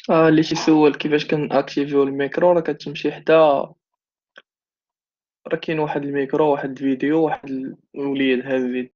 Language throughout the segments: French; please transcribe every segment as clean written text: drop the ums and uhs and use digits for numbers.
اللي تيسول كيفاش كنأكتيفيو الميكرو، راه كتمشي حدا، راه كاين واحد الميكرو، واحد الفيديو، واحد الوليد هذا الفيديو.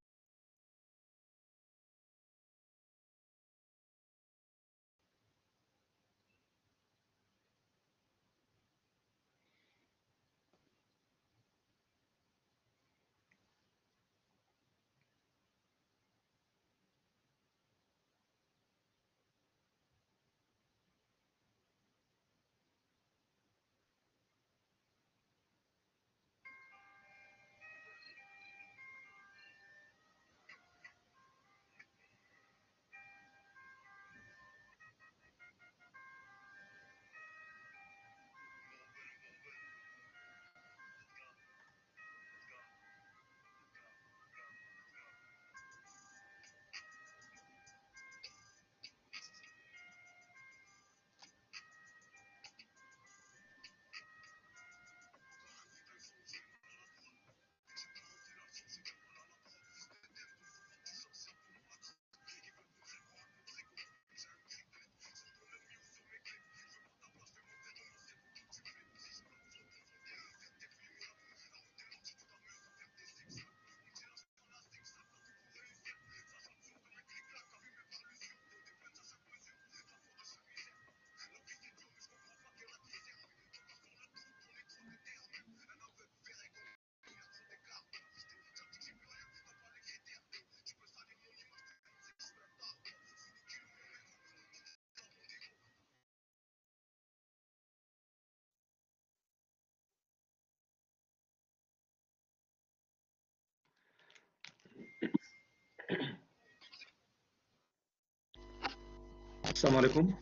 السلام عليكم.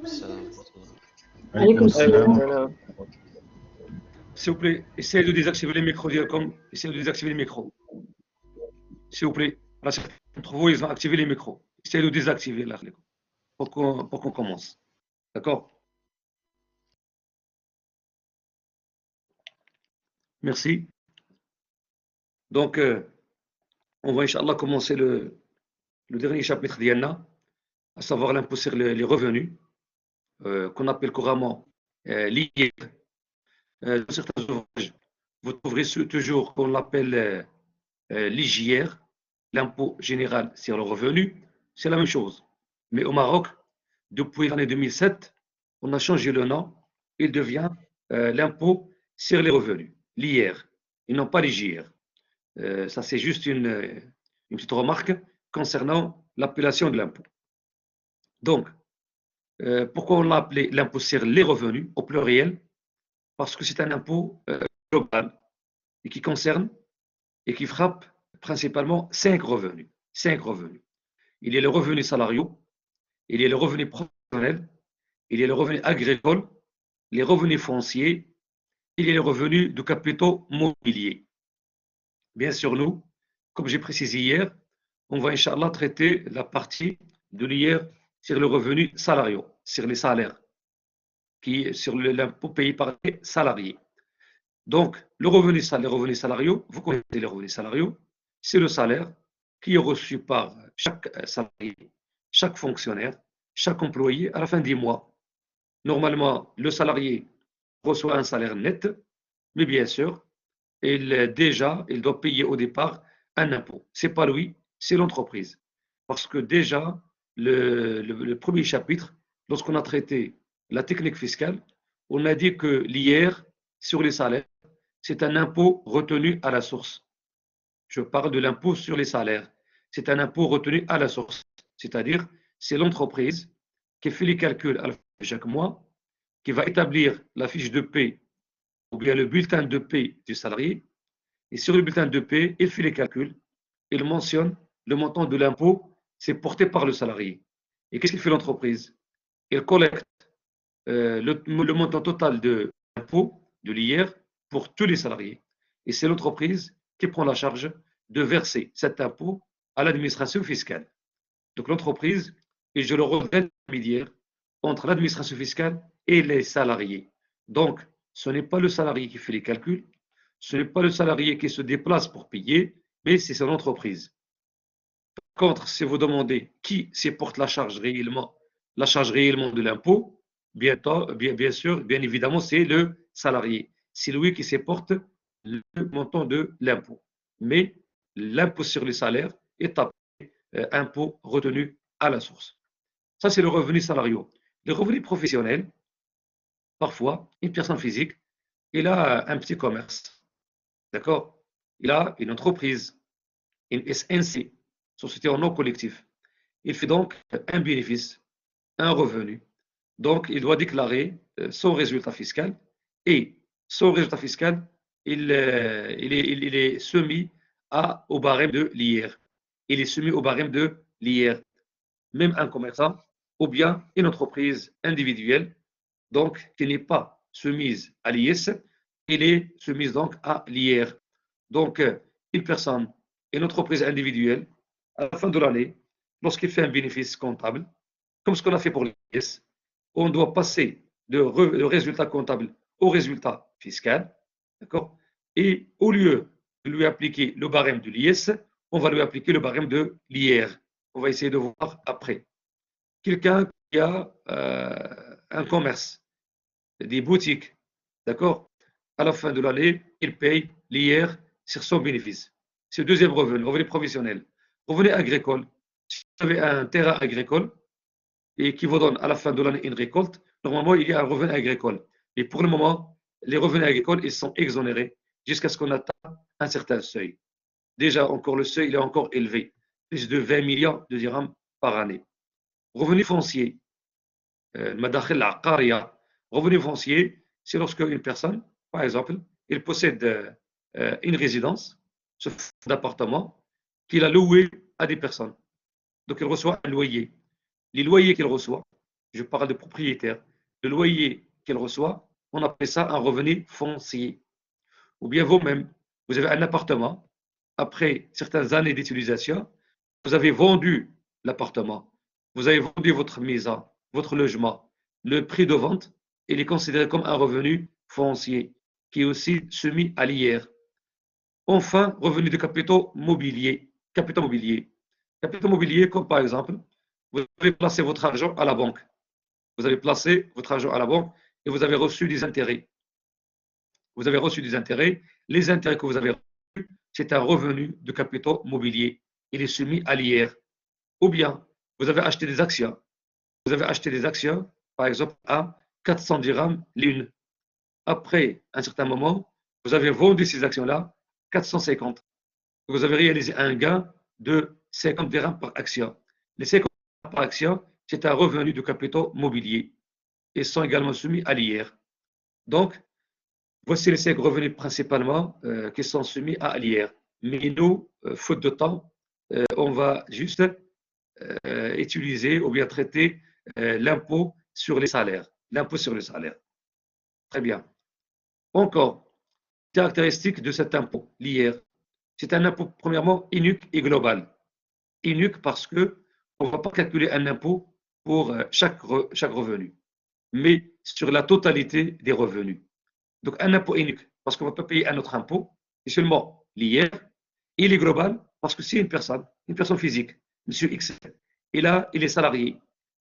السلام ورحمة الله. عليكم عليكم السلام. السلام. S'il vous plaît, essayez de désactiver les micros d'IRCOM. Essayez de désactiver les micros. S'il vous plaît. Là, certains d'entre vous, ils ont activé les micros. Essayez de désactiver là, pour qu'on commence. D'accord? Merci. Donc, on va, Inch'Allah, commencer le dernier chapitre d'Yanna, à savoir l'impôt sur les revenus, qu'on appelle couramment l'IR. Dans certains ouvrages, vous trouverez toujours qu'on l'appelle l'IJR, l'impôt général sur le revenu. C'est la même chose. Mais au Maroc, depuis l'année 2007, on a changé le nom. Il devient l'impôt sur les revenus, l'IR, et non pas l'IJR. Ça, c'est juste une petite remarque concernant l'appellation de l'impôt. Donc, pourquoi on l'a appelé l'impôt sur les revenus au pluriel? Parce que c'est un impôt global et qui concerne et qui frappe principalement 5 revenus. 5 revenus. Il y a le revenu salariaux, il y a le revenu professionnel, il y a le revenu agricole, les revenus fonciers, il y a les revenus de capitaux mobiliers. Bien sûr, nous, comme j'ai précisé hier, on va, Inch'Allah, traiter la partie de l'IR sur le revenu salariaux, sur les salaires, sur l'impôt payé par les salariés. Donc, les revenus salariaux, vous connaissez les revenus salariaux, c'est le salaire qui est reçu par chaque salarié, chaque fonctionnaire, chaque employé à la fin du mois. Normalement, le salarié reçoit un salaire net, mais bien sûr, il doit payer au départ un impôt. Ce n'est pas lui, c'est l'entreprise. Parce que déjà, le premier chapitre, lorsqu'on a traité la technique fiscale, on a dit que l'IR sur les salaires, c'est un impôt retenu à la source. Je parle de l'impôt sur les salaires. C'est un impôt retenu à la source. C'est-à-dire, c'est l'entreprise qui fait les calculs à la fin de chaque mois, qui va établir la fiche de paie ou bien le bulletin de paie du salarié. Et sur le bulletin de paie, il fait les calculs. Il mentionne le montant de l'impôt, c'est porté par le salarié. Et qu'est-ce qu'il fait l'entreprise? Il collecte le montant total de l'impôt, de l'IR, pour tous les salariés. Et c'est l'entreprise qui prend la charge de verser cet impôt à l'administration fiscale. Donc l'entreprise, et je le regrette, intermédiaire entre l'administration fiscale et les salariés. Donc, ce n'est pas le salarié qui fait les calculs, ce n'est pas le salarié qui se déplace pour payer, mais c'est son entreprise. Par contre, si vous demandez qui se porte la charge réellement la charge réellement de l'impôt, bien sûr, bien évidemment, c'est le salarié. C'est lui qui supporte le montant de l'impôt. Mais l'impôt sur le salaire est appelé impôt retenu à la source. Ça, c'est le revenu salarial. Le revenu professionnel, parfois, une personne physique, il a un petit commerce. D'accord? Il a une entreprise, une SNC, Société en nom collectif. Il fait donc un bénéfice, un revenu. Donc, il doit déclarer son résultat fiscal et son résultat fiscal, il est soumis au barème de l'IR. Il est soumis au barème de l'IR. Même un commerçant ou bien une entreprise individuelle, donc qui n'est pas soumise à l'IS, il est soumise donc à l'IR. Donc, une personne, une entreprise individuelle, à la fin de l'année, lorsqu'il fait un bénéfice comptable, comme ce qu'on a fait pour l'IS, on doit passer de résultat comptable au résultat fiscal, d'accord? Et au lieu de lui appliquer le barème de l'IS, on va lui appliquer le barème de l'IR. On va essayer de voir après. Quelqu'un qui a un commerce, des boutiques, d'accord? À la fin de l'année, il paye l'IR sur son bénéfice. C'est le deuxième revenu professionnel. Revenu agricole. Si vous avez un terrain agricole et qui vous donne à la fin de l'année une récolte, normalement, il y a un revenu agricole. Et pour le moment, les revenus agricoles, ils sont exonérés jusqu'à ce qu'on atteigne un certain seuil. Déjà, encore le seuil, il est encore élevé, plus de 20 millions de dirhams par année. Revenu foncier, revenu foncier, c'est lorsque une personne, par exemple, il possède une résidence, ce d'appartement, qu'il a loué à des personnes. Donc, il reçoit un loyer. Les loyers qu'il reçoit, je parle de propriétaire, le loyer qu'il reçoit, on appelle ça un revenu foncier. Ou bien vous-même, vous avez un appartement, après certaines années d'utilisation, vous avez vendu l'appartement, vous avez vendu votre maison, votre logement. Le prix de vente, il est considéré comme un revenu foncier qui est aussi soumis à l'IR. Enfin, revenu de capitaux mobiliers. Capitaux mobiliers. Capitaux mobiliers, comme par exemple, vous avez placé votre argent à la banque. Vous avez placé votre argent à la banque et vous avez reçu des intérêts. Vous avez reçu des intérêts. Les intérêts que vous avez reçus, c'est un revenu de capitaux mobiliers. Il est soumis à l'IR. Ou bien, vous avez acheté des actions. Vous avez acheté des actions, par exemple, à 400 dirhams l'une. Après un certain moment, vous avez vendu ces actions-là 450. Vous avez réalisé un gain de 50 dirhams par action. Les 50 dirhams par action, c'est un revenu de capitaux mobiliers et sont également soumis à l'IR. Donc, voici les 5 revenus principalement qui sont soumis à l'IR. Mais nous, faute de temps, on va juste utiliser ou bien traiter l'impôt sur les salaires. L'impôt sur le salaire. Très bien. Encore, caractéristique de cet impôt, l'IR. C'est un impôt, premièrement, unique et global. Unique parce qu'on ne va pas calculer un impôt pour chaque revenu, mais sur la totalité des revenus. Donc, un impôt unique, parce qu'on ne va pas payer un autre impôt, c'est seulement l'IR. Il est global parce que c'est une personne physique, M. X. Il est salarié,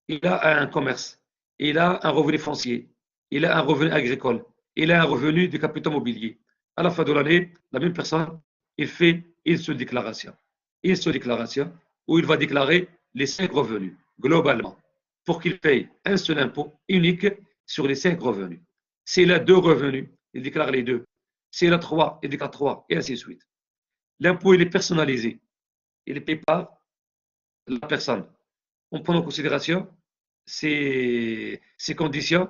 il a un commerce, il a un revenu foncier, il a un revenu agricole, il a un revenu de capital mobilier. À la fin de l'année, la même personne, il fait une seule déclaration. Une seule déclaration où il va déclarer les 5 revenus, globalement, pour qu'il paye un seul impôt unique sur les 5 revenus. S'il a 2 revenus, il déclare les 2. S'il a 3, il déclare 3, et ainsi de suite. L'impôt, il est personnalisé. Il est payé par la personne. On prend en considération ses conditions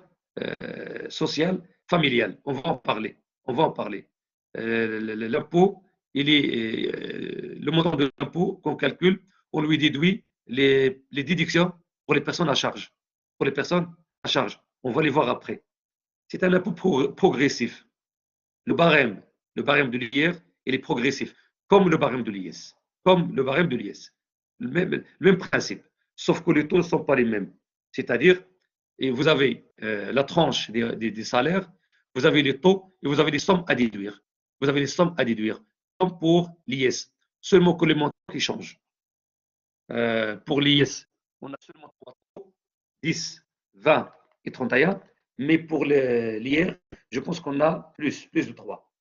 sociales, familiales. On va en parler. On va en parler. L'impôt, le montant de l'impôt qu'on calcule, on lui déduit les déductions pour les personnes à charge. Pour les personnes à charge. On va les voir après. C'est un impôt progressif. Le barème de l'IR, il est progressif, comme le barème de l'IS. Comme le barème de l'IS. Le même principe. Sauf que les taux ne sont pas les mêmes. C'est-à-dire, et vous avez la tranche des salaires, vous avez les taux et vous avez les sommes à déduire. Vous avez les sommes à déduire, comme pour l'IS. Seulement que les montants qui changent. Pour l'IS, on a seulement 3 taux. 10, 20 et 31. Mais pour l'hier, je pense qu'on a plus de 3.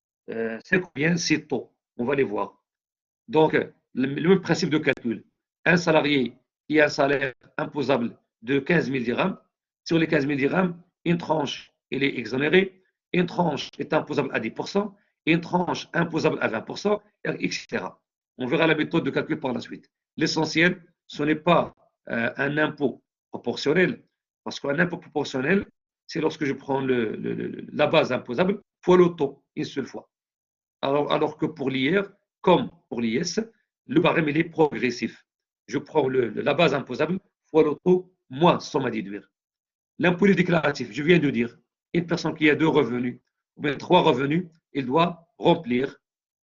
C'est combien? C'est taux. On va les voir. Donc, le même principe de calcul. Un salarié qui a un salaire imposable de 15 000 dirhams, sur les 15 000 dirhams, une tranche, elle est exonérée, une tranche est imposable à 10%, et une tranche imposable à 20%, etc. On verra la méthode de calcul par la suite. L'essentiel, ce n'est pas un impôt proportionnel, parce qu'un impôt proportionnel, c'est lorsque je prends la base imposable fois le taux, une seule fois. Alors que pour l'IR, comme pour l'IS, le barème il est progressif. Je prends la base imposable fois le taux moins somme à déduire. L'impôt déclaratif, je viens de dire, une personne qui a 2 revenus ou bien 3 revenus, il doit remplir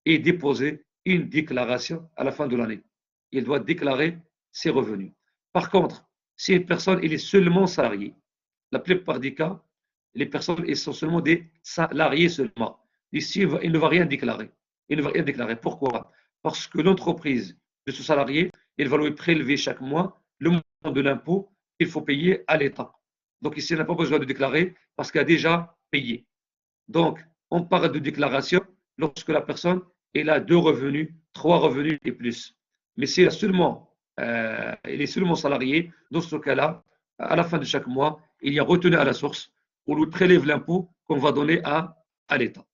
et déposer une déclaration à la fin de l'année. Il doit déclarer ses revenus. Par contre, si une personne est seulement salariée, la plupart des cas, les personnes elles sont seulement des salariés seulement. Ici, il ne va rien déclarer. Il ne va rien déclarer. Pourquoi? Parce que l'entreprise de ce salarié, elle va lui prélever chaque mois le montant de l'impôt qu'il faut payer à l'État. Donc ici, elle n'a pas besoin de déclarer parce qu'elle a déjà payé. Donc, on parle de déclaration lorsque la personne elle a 2 revenus, 3 revenus et plus. Mais si elle est seulement salariée, dans ce cas-là, à la fin de chaque mois, il y a retenue à la source, on lui prélève l'impôt qu'on va donner à l'État.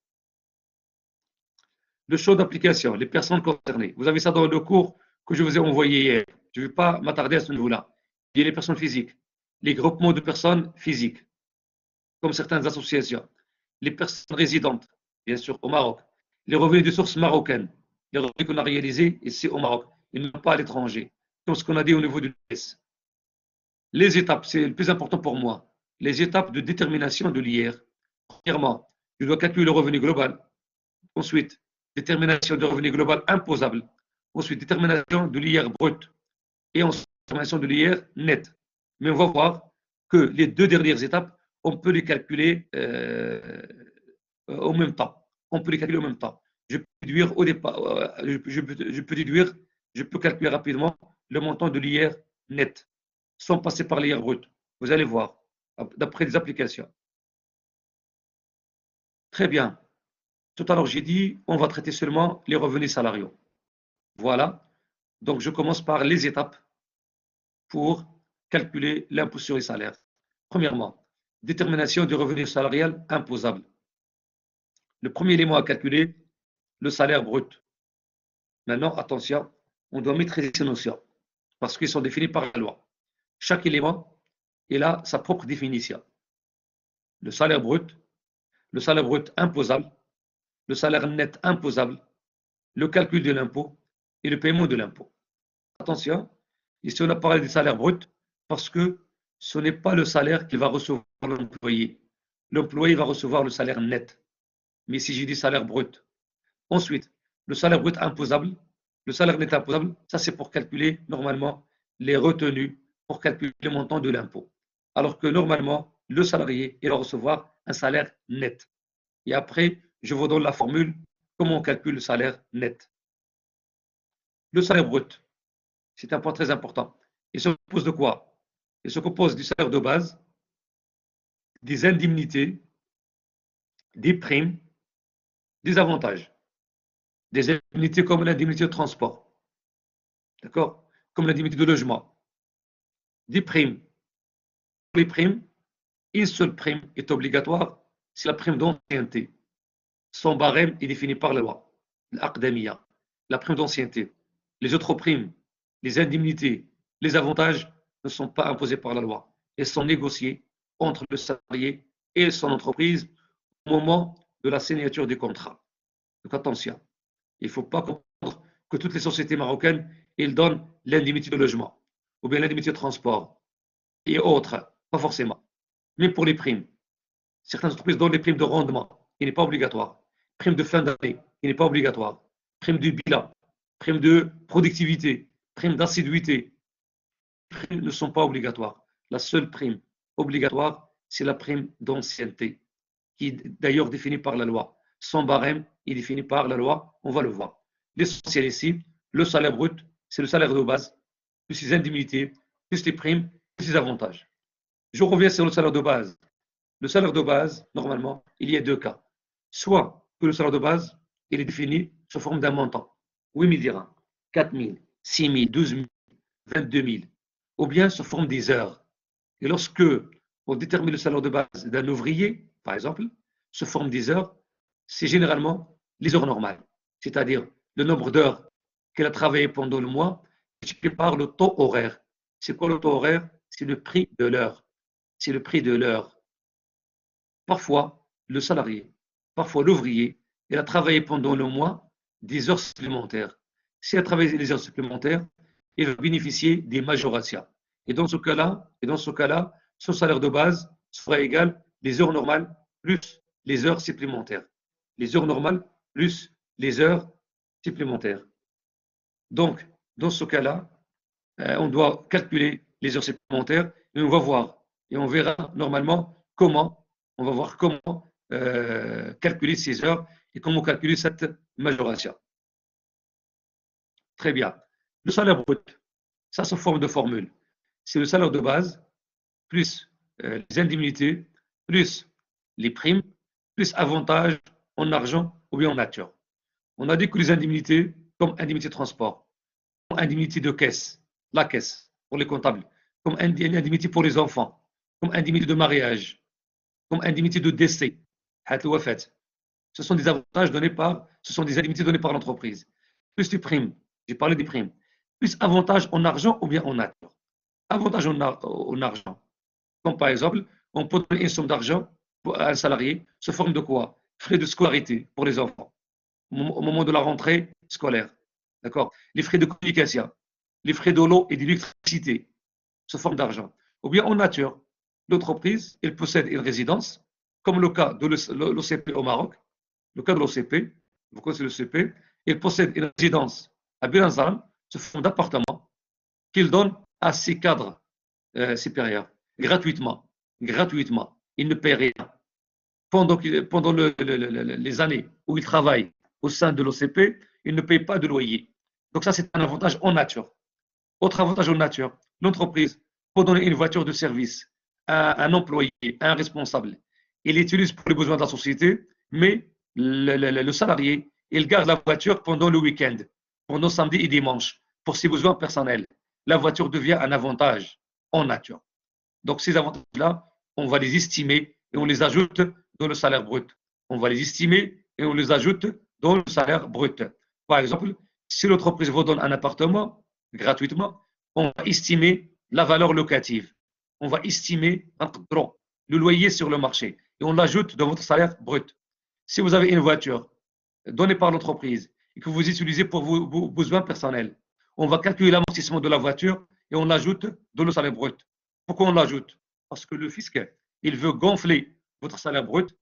Le champ d'application, les personnes concernées. Vous avez ça dans le cours que je vous ai envoyé hier. Je ne vais pas m'attarder à ce niveau-là. Il y a les personnes physiques, les groupements de personnes physiques, comme certaines associations, les personnes résidentes, bien sûr, au Maroc, les revenus de source marocaine, les revenus qu'on a réalisés ici au Maroc, ils ne sont pas à l'étranger, comme ce qu'on a dit au niveau du l'IS. Les étapes, c'est le plus important pour moi. Les étapes de détermination de l'IR. Premièrement, je dois calculer le revenu global. Ensuite, détermination du revenu global imposable. Ensuite, détermination de l'IR brut. Et ensuite, détermination de l'IR net. Mais on va voir que les 2 dernières étapes, on peut les calculer en même temps. On peut les calculer en même temps. Je peux déduire au départ, je peux calculer rapidement le montant de l'IR net, sans passer par l'IR brut. Vous allez voir, d'après les applications. Très bien. Tout à l'heure, j'ai dit, on va traiter seulement les revenus salariaux. Voilà. Donc, je commence par les étapes pour calculer l'impôt sur les salaires. Premièrement, détermination du revenu salarial imposable. Le premier élément à calculer, le salaire brut. Maintenant, attention, on doit maîtriser ces notions parce qu'ils sont définis par la loi. Chaque élément, il a sa propre définition. Le salaire brut imposable, le salaire net imposable, le calcul de l'impôt et le paiement de l'impôt. Attention, ici on a parlé du salaire brut parce que ce n'est pas le salaire qu'il va recevoir l'employé. L'employé va recevoir le salaire net. Mais si j'ai dit salaire brut. Ensuite, le salaire brut imposable, le salaire net imposable, ça c'est pour calculer normalement les retenues, pour calculer le montant de l'impôt. Alors que normalement, le salarié, il va recevoir un salaire net. Et après, je vous donne la formule, comment on calcule le salaire net. Le salaire brut, c'est un point très important. Il se compose de quoi? Il se compose du salaire de base, des indemnités, des primes, des avantages. Des indemnités comme l'indemnité de transport, d'accord? Comme l'indemnité de logement. Des primes. Pour les primes, une seule prime est obligatoire, c'est la prime d'ancienneté. Son barème est défini par la loi, l'Aqdamiyya, la prime d'ancienneté. Les autres primes, les indemnités, les avantages ne sont pas imposés par la loi. Elles sont négociées entre le salarié et son entreprise au moment de la signature du contrat. Donc attention, il ne faut pas comprendre que toutes les sociétés marocaines, ils donnent l'indemnité de logement ou bien l'indemnité de transport et autres, pas forcément. Même pour les primes. Certaines entreprises donnent les primes de rendement, qui n'est pas obligatoire. Prime de fin d'année, qui n'est pas obligatoire. Prime de bilan, prime de productivité, prime d'assiduité. Les primes ne sont pas obligatoires. La seule prime obligatoire, c'est la prime d'ancienneté, qui est d'ailleurs définie par la loi. Son barème est défini par la loi, on va le voir. L'essentiel ici, le salaire brut, c'est le salaire de base, plus les indemnités, plus les primes, plus les avantages. Je reviens sur le salaire de base. Le salaire de base, normalement, il y a deux cas. Soit que le salaire de base, il est défini sous forme d'un montant. 8 000 dirhams, 4 000, 6 000, 12 000, 22 000. Ou bien sous forme des heures. Et lorsque on détermine le salaire de base d'un ouvrier, par exemple, sous forme des heures, c'est généralement les heures normales. C'est-à-dire le nombre d'heures qu'elle a travaillé pendant le mois, multiplié par le taux horaire. C'est quoi le taux horaire? C'est le prix de l'heure. C'est le prix de l'heure. Parfois, le salarié, parfois l'ouvrier, il a travaillé pendant le mois des heures supplémentaires. S'il a travaillé des heures supplémentaires, il va bénéficier des majorations. Et dans ce cas-là, son salaire de base sera égal les heures normales plus les heures supplémentaires. Les heures normales plus les heures supplémentaires. Donc, dans ce cas-là, on doit calculer les heures supplémentaires et on va voir. Et on verra normalement comment calculer ces heures et comment calculer cette majoration. Très bien. Le salaire brut, ça sous forme de formule. C'est le salaire de base plus les indemnités, plus les primes, plus avantages en argent ou bien en nature. On a dit que les indemnités, comme indemnité de transport, comme indemnité de caisse, la caisse pour les comptables, comme indemnité pour les enfants, comme indemnité de mariage, comme indemnité de décès, ce sont des avantages donnés ce sont des indemnités données par l'entreprise. Plus les primes, j'ai parlé des primes, plus avantages en argent ou bien en nature. Avantages en argent, comme par exemple, on peut donner une somme d'argent à un salarié sous forme de quoi? Frais de scolarité pour les enfants, au moment de la rentrée scolaire. D'accord? Les frais de communication, les frais de l'eau et d'électricité, sous forme d'argent. Ou bien en nature, l'entreprise, elle possède une résidence, comme le cas de l'OCP au Maroc, le cas de l'OCP, vous connaissez l'OCP, elle possède une résidence à Belanzan, sous forme d'appartement, qu'il donne à ses cadres supérieurs, gratuitement. Gratuitement. Il ne paie rien. Pendant les années où il travaille au sein de l'OCP, il ne paye pas de loyer. Donc ça, c'est un avantage en nature. Autre avantage en nature, l'entreprise peut donner une voiture de service à un employé, à un responsable. Il l'utilise pour les besoins de la société, mais le salarié, il garde la voiture pendant le week-end, pendant samedi et dimanche, pour ses besoins personnels. La voiture devient un avantage en nature. Donc ces avantages-là, on va les estimer et on les ajoute dans le salaire brut. On va les estimer et on les ajoute dans le salaire brut. Par exemple, si l'entreprise vous donne un appartement gratuitement, on va estimer la valeur locative. On va estimer le loyer sur le marché et on l'ajoute dans votre salaire brut. Si vous avez une voiture donnée par l'entreprise et que vous utilisez pour vos besoins personnels, on va calculer l'amortissement de la voiture et on l'ajoute dans le salaire brut. Pourquoi on l'ajoute? Parce que le fisc, il veut gonfler votre salaire brut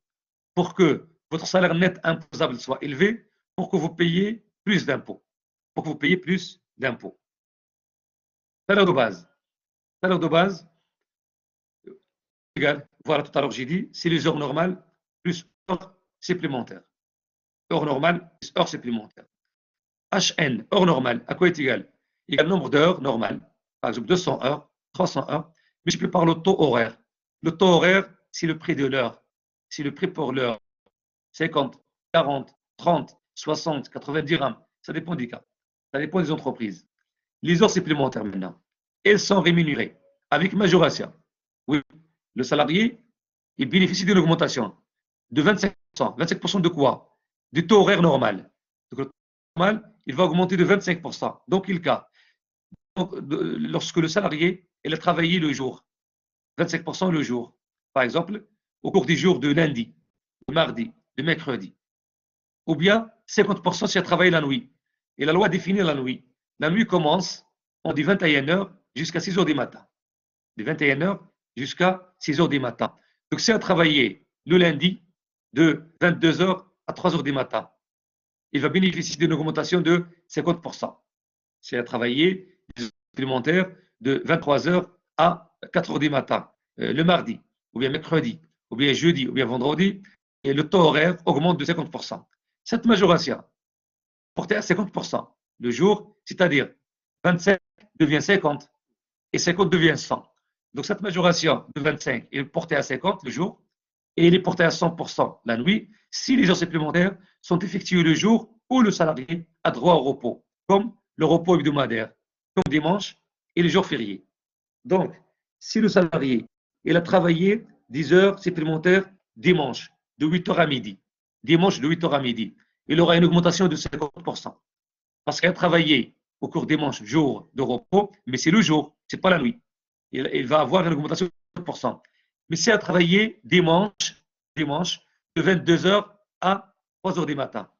pour que votre salaire net imposable soit élevé, pour que vous payiez plus d'impôts. Pour que vous payiez plus d'impôts. Salaire de base. Salaire de base, égal, voilà, tout à l'heure j'ai dit, c'est les heures normales plus heures supplémentaires. Heures normales plus heures supplémentaires. HN, heure normale, à quoi est égal? Égal nombre d'heures normales, par exemple 200 heures, 300 heures, multiplié par le taux horaire. Le taux horaire, c'est le prix de l'heure. C'est le prix pour l'heure. 50, 40, 30, 60, 90 dirhams. Ça dépend des cas. Ça dépend des entreprises. Les heures supplémentaires maintenant, elles sont rémunérées avec majoration. Oui, le salarié, il bénéficie d'une augmentation de 25%. 25% de quoi? Du taux horaire normal. Donc, le taux normal, il va augmenter de 25%. Donc, lorsque le salarié, il a travaillé le jour, 25% le jour. Par exemple, au cours des jours de lundi, de mardi, de mercredi. Ou bien 50% si elle travaille la nuit. Et la loi définit la nuit. La nuit commence de 21h jusqu'à 6h du matin. De 21h jusqu'à 6h du matin. Donc si elle a travaillé le lundi de 22h à 3h du matin, il va bénéficier d'une augmentation de 50%. Si elle a travaillé des heures supplémentaires de 23h à 4h du matin, le mardi, ou bien mercredi, ou bien jeudi, ou bien vendredi, et le taux horaire augmente de 50%. Cette majoration, portée à 50% le jour, c'est-à-dire 25 devient 50 et 50 devient 100. Donc, cette majoration de 25 est portée à 50 le jour et elle est portée à 100% la nuit si les heures supplémentaires sont effectuées le jour où le salarié a droit au repos, comme le repos hebdomadaire, comme dimanche et les jours fériés. Donc, si le salarié il a travaillé 10 heures supplémentaires dimanche de 8h à midi, dimanche de 8h à midi, il aura une augmentation de 50%. Parce qu'il a travaillé au cours dimanche, jour de repos, mais c'est le jour, ce n'est pas la nuit. Il va avoir une augmentation de 50%. Mais s'il a travaillé dimanche de 22h à 3h du matin,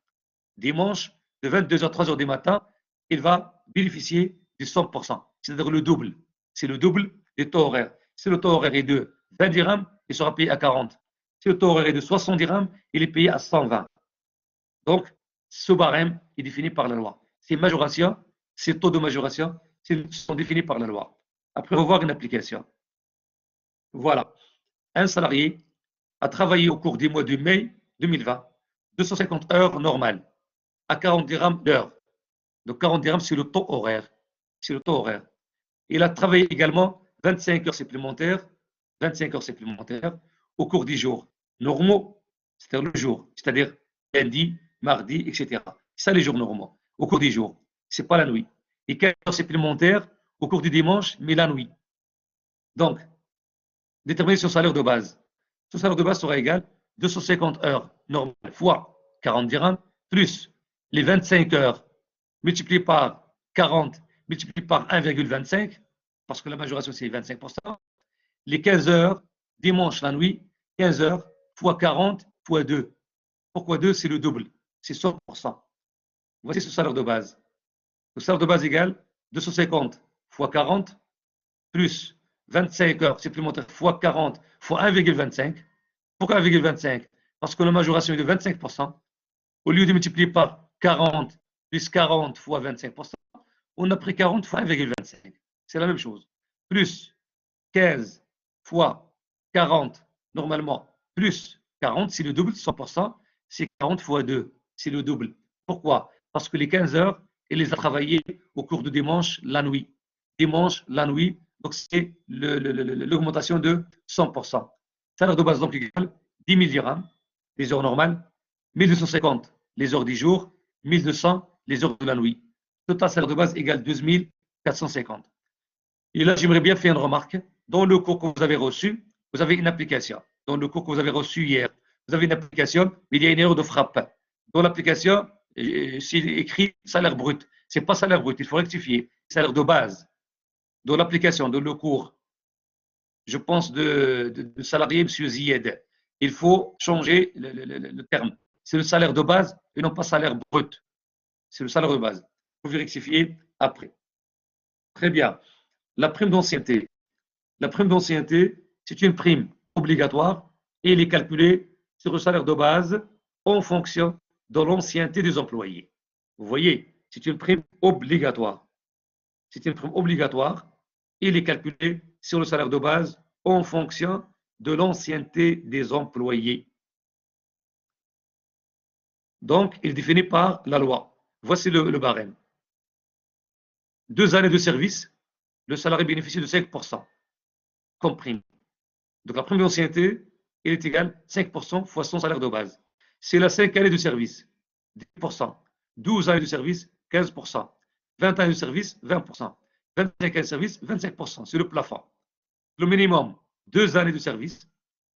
dimanche de 22h à 3h du matin, il va bénéficier du 100%, c'est-à-dire le double. C'est le double des taux horaires. Si le taux horaire est de 20 dirhams, il sera payé à 40. Si le taux horaire est de 60 dirhams, il est payé à 120. Donc, ce barème est défini par la loi. Ces majorations, ces taux de majoration sont définis par la loi. Après, revoir une application. Voilà. Un salarié a travaillé au cours du mois de mai 2020 250 heures normales à 40 dirhams d'heure. Donc 40 dirhams, c'est le taux horaire. C'est le taux horaire. Il a travaillé également 25 heures supplémentaires, 25 heures supplémentaires au cours des jours normaux, c'est-à-dire le jour, c'est-à-dire lundi, mardi, etc. C'est ça les jours normaux, au cours des jours. Ce n'est pas la nuit. Et 15 heures supplémentaires au cours du dimanche, mais la nuit. Donc, déterminer son salaire de base. Son salaire de base sera égal 250 heures normales fois 40 dirhams, plus les 25 heures multipliées par 40, multipliées par 1,25, parce que la majoration c'est 25%, les 15 heures, dimanche la nuit, 15 heures fois 40 fois 2. Pourquoi 2? C'est le double, c'est 100%. Voici ce salaire de base. Le salaire de base égale 250 fois 40 plus 25 heures supplémentaires fois 40 fois 1,25. Pourquoi 1,25? Parce que la majoration est de 25%. Au lieu de multiplier par 40 plus 40 fois 25%, on a pris 40 fois 1,25. C'est la même chose. Plus 15 fois 40, normalement, plus 40, c'est le double, 100%, c'est 40 fois 2, c'est le double. Pourquoi? Parce que les 15 heures, il les a travaillées au cours de dimanche, la nuit. Dimanche, la nuit, donc c'est l'augmentation de 100%. Salaire de base donc égale 10 000 dirhams, les heures normales, 1250 les heures du jour, 1200 les heures de la nuit. Total salaire de base égale 12 450. Et là, j'aimerais bien faire une remarque. Dans le cours que vous avez reçu, vous avez une application. Dans le cours que vous avez reçu hier, vous avez une application, mais il y a une erreur de frappe. Dans l'application, c'est écrit salaire brut. Ce n'est pas salaire brut, il faut rectifier. Salaire de base. Dans l'application, dans le cours, je pense de salarié, M. Ziyed, il faut changer le terme. C'est le salaire de base et non pas salaire brut. C'est le salaire de base. Vous pouvez rectifier après. Très bien. La prime d'ancienneté. La prime d'ancienneté, c'est une prime obligatoire et elle est calculée sur le salaire de base en fonction de l'ancienneté des employés. Vous voyez, c'est une prime obligatoire. C'est une prime obligatoire et elle est calculée sur le salaire de base en fonction de l'ancienneté des employés. Donc, il est défini par la loi. Voici le barème. 2 années de service, le salarié bénéficie de 5% comme prime. Donc, la prime d'ancienneté, elle est égale à 5% fois son salaire de base. C'est la 5 années de service, 10%. 12 années de service, 15%. 20 années de service, 20%. 25 années de service, 25%. C'est le plafond. Le minimum, 2 années de service.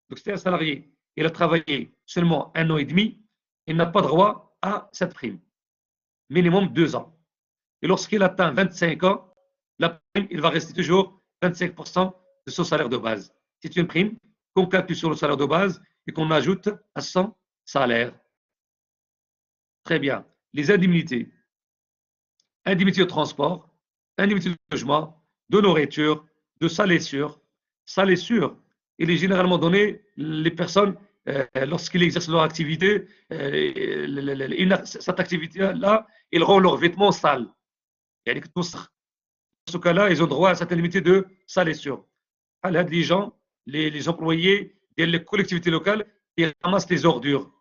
Donc, c'est un salarié, il a travaillé seulement 1 an et demi, il n'a pas droit à cette prime. Minimum 2 ans. Et lorsqu'il atteint 25 ans, la prime, il va rester toujours 25% de son salaire de base. C'est une prime qu'on calcule sur le salaire de base et qu'on ajoute à son salaire. Très bien. Les indemnités. Indemnité de transport, indemnité de logement, de nourriture, de salissure. Salissure, il est généralement donné les personnes lorsqu'ils exercent leur activité, cette activité-là, ils rendent leurs vêtements sales. Dans ce cas-là, ils ont droit à cette indemnité de salissure. Les gens, les employés des collectivités locales, ils ramassent les ordures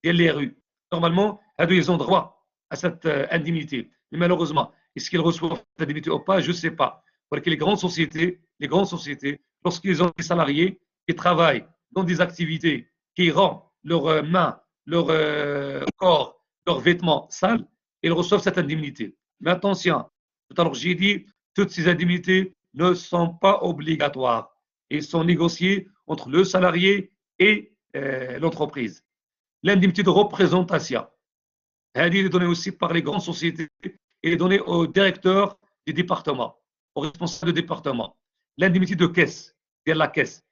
dans les rues. Normalement, ils ont droit à cette indemnité. Mais malheureusement, est-ce qu'ils reçoivent cette indemnité ou pas? Je ne sais pas. Parce que les grandes sociétés, lorsqu'ils ont des salariés qui travaillent dans des activités qui rendent leurs mains, leur corps, leurs vêtements sales, ils reçoivent cette indemnité. Mais attention, tout à l'heure j'ai dit, toutes ces indemnités ne sont pas obligatoires. Ils sont négociés entre le salarié et l'entreprise. L'indemnité de représentation, elle est donnée aussi par les grandes sociétés et est donnée aux directeurs des départements, aux responsables de département. L'indemnité de caisse, c'est la caisse.